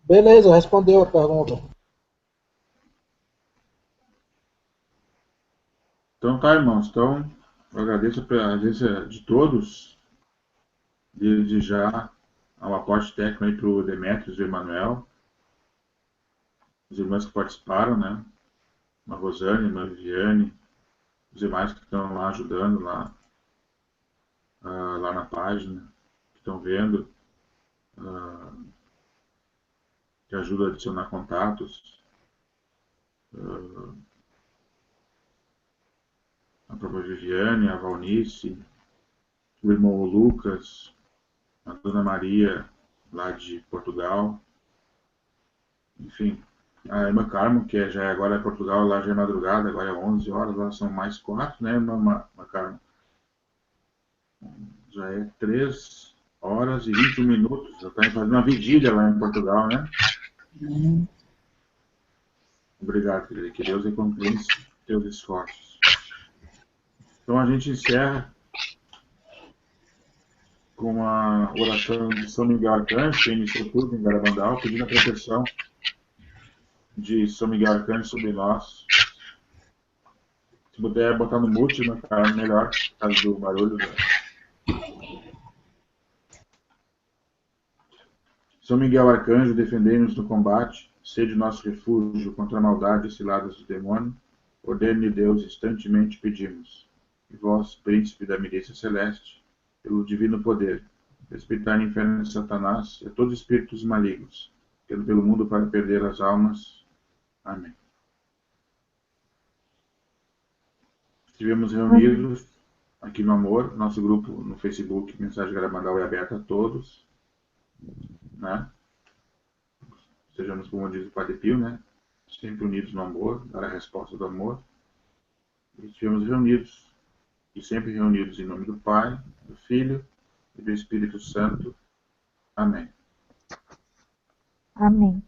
Beleza, respondeu a pergunta. Então tá, irmãos. Então, eu agradeço a presença de todos, desde já ao aporte técnico aí para o Demetrios e o Emanuel, os irmãos que participaram, né? A Rosane, a irmã Viviane, os demais que estão lá ajudando, lá na página, que estão vendo, que ajudam a adicionar contatos. A própria Viviane, a Valnice, o irmão Lucas, a Dona Maria, lá de Portugal. Enfim, A irmã Carmo, que já agora é Portugal, lá já é madrugada, agora é 11 horas, lá são mais 4, né, irmã Carmo? Já é 3 horas e 21 minutos, já está fazendo uma vigília lá em Portugal, né? Obrigado, querida, que Deus recompense teus esforços. Então a gente encerra com a oração de São Miguel Arcanjo, que iniciou tudo em Garabandal, pedindo a proteção de São Miguel Arcanjo sobre nós. Se puder botar no mute, melhor, por causa do barulho. São Miguel Arcanjo, defendei-nos no combate, sede nosso refúgio contra a maldade e ciladas do demônio. Ordene Deus, instantemente pedimos. E vós, príncipe da milícia celeste, pelo divino poder, respeitai no inferno de Satanás e a todos os espíritos malignos, pelo mundo para perder as almas. Amém. Estivemos reunidos aqui no Amor, nosso grupo no Facebook, Mensagem Garabandal é aberto a todos, né? Sejamos, como diz o Padre Pio, né? Sempre unidos no amor, dar a resposta do amor. E estivemos reunidos, e sempre reunidos em nome do Pai, do Filho e do Espírito Santo. Amém. Amém.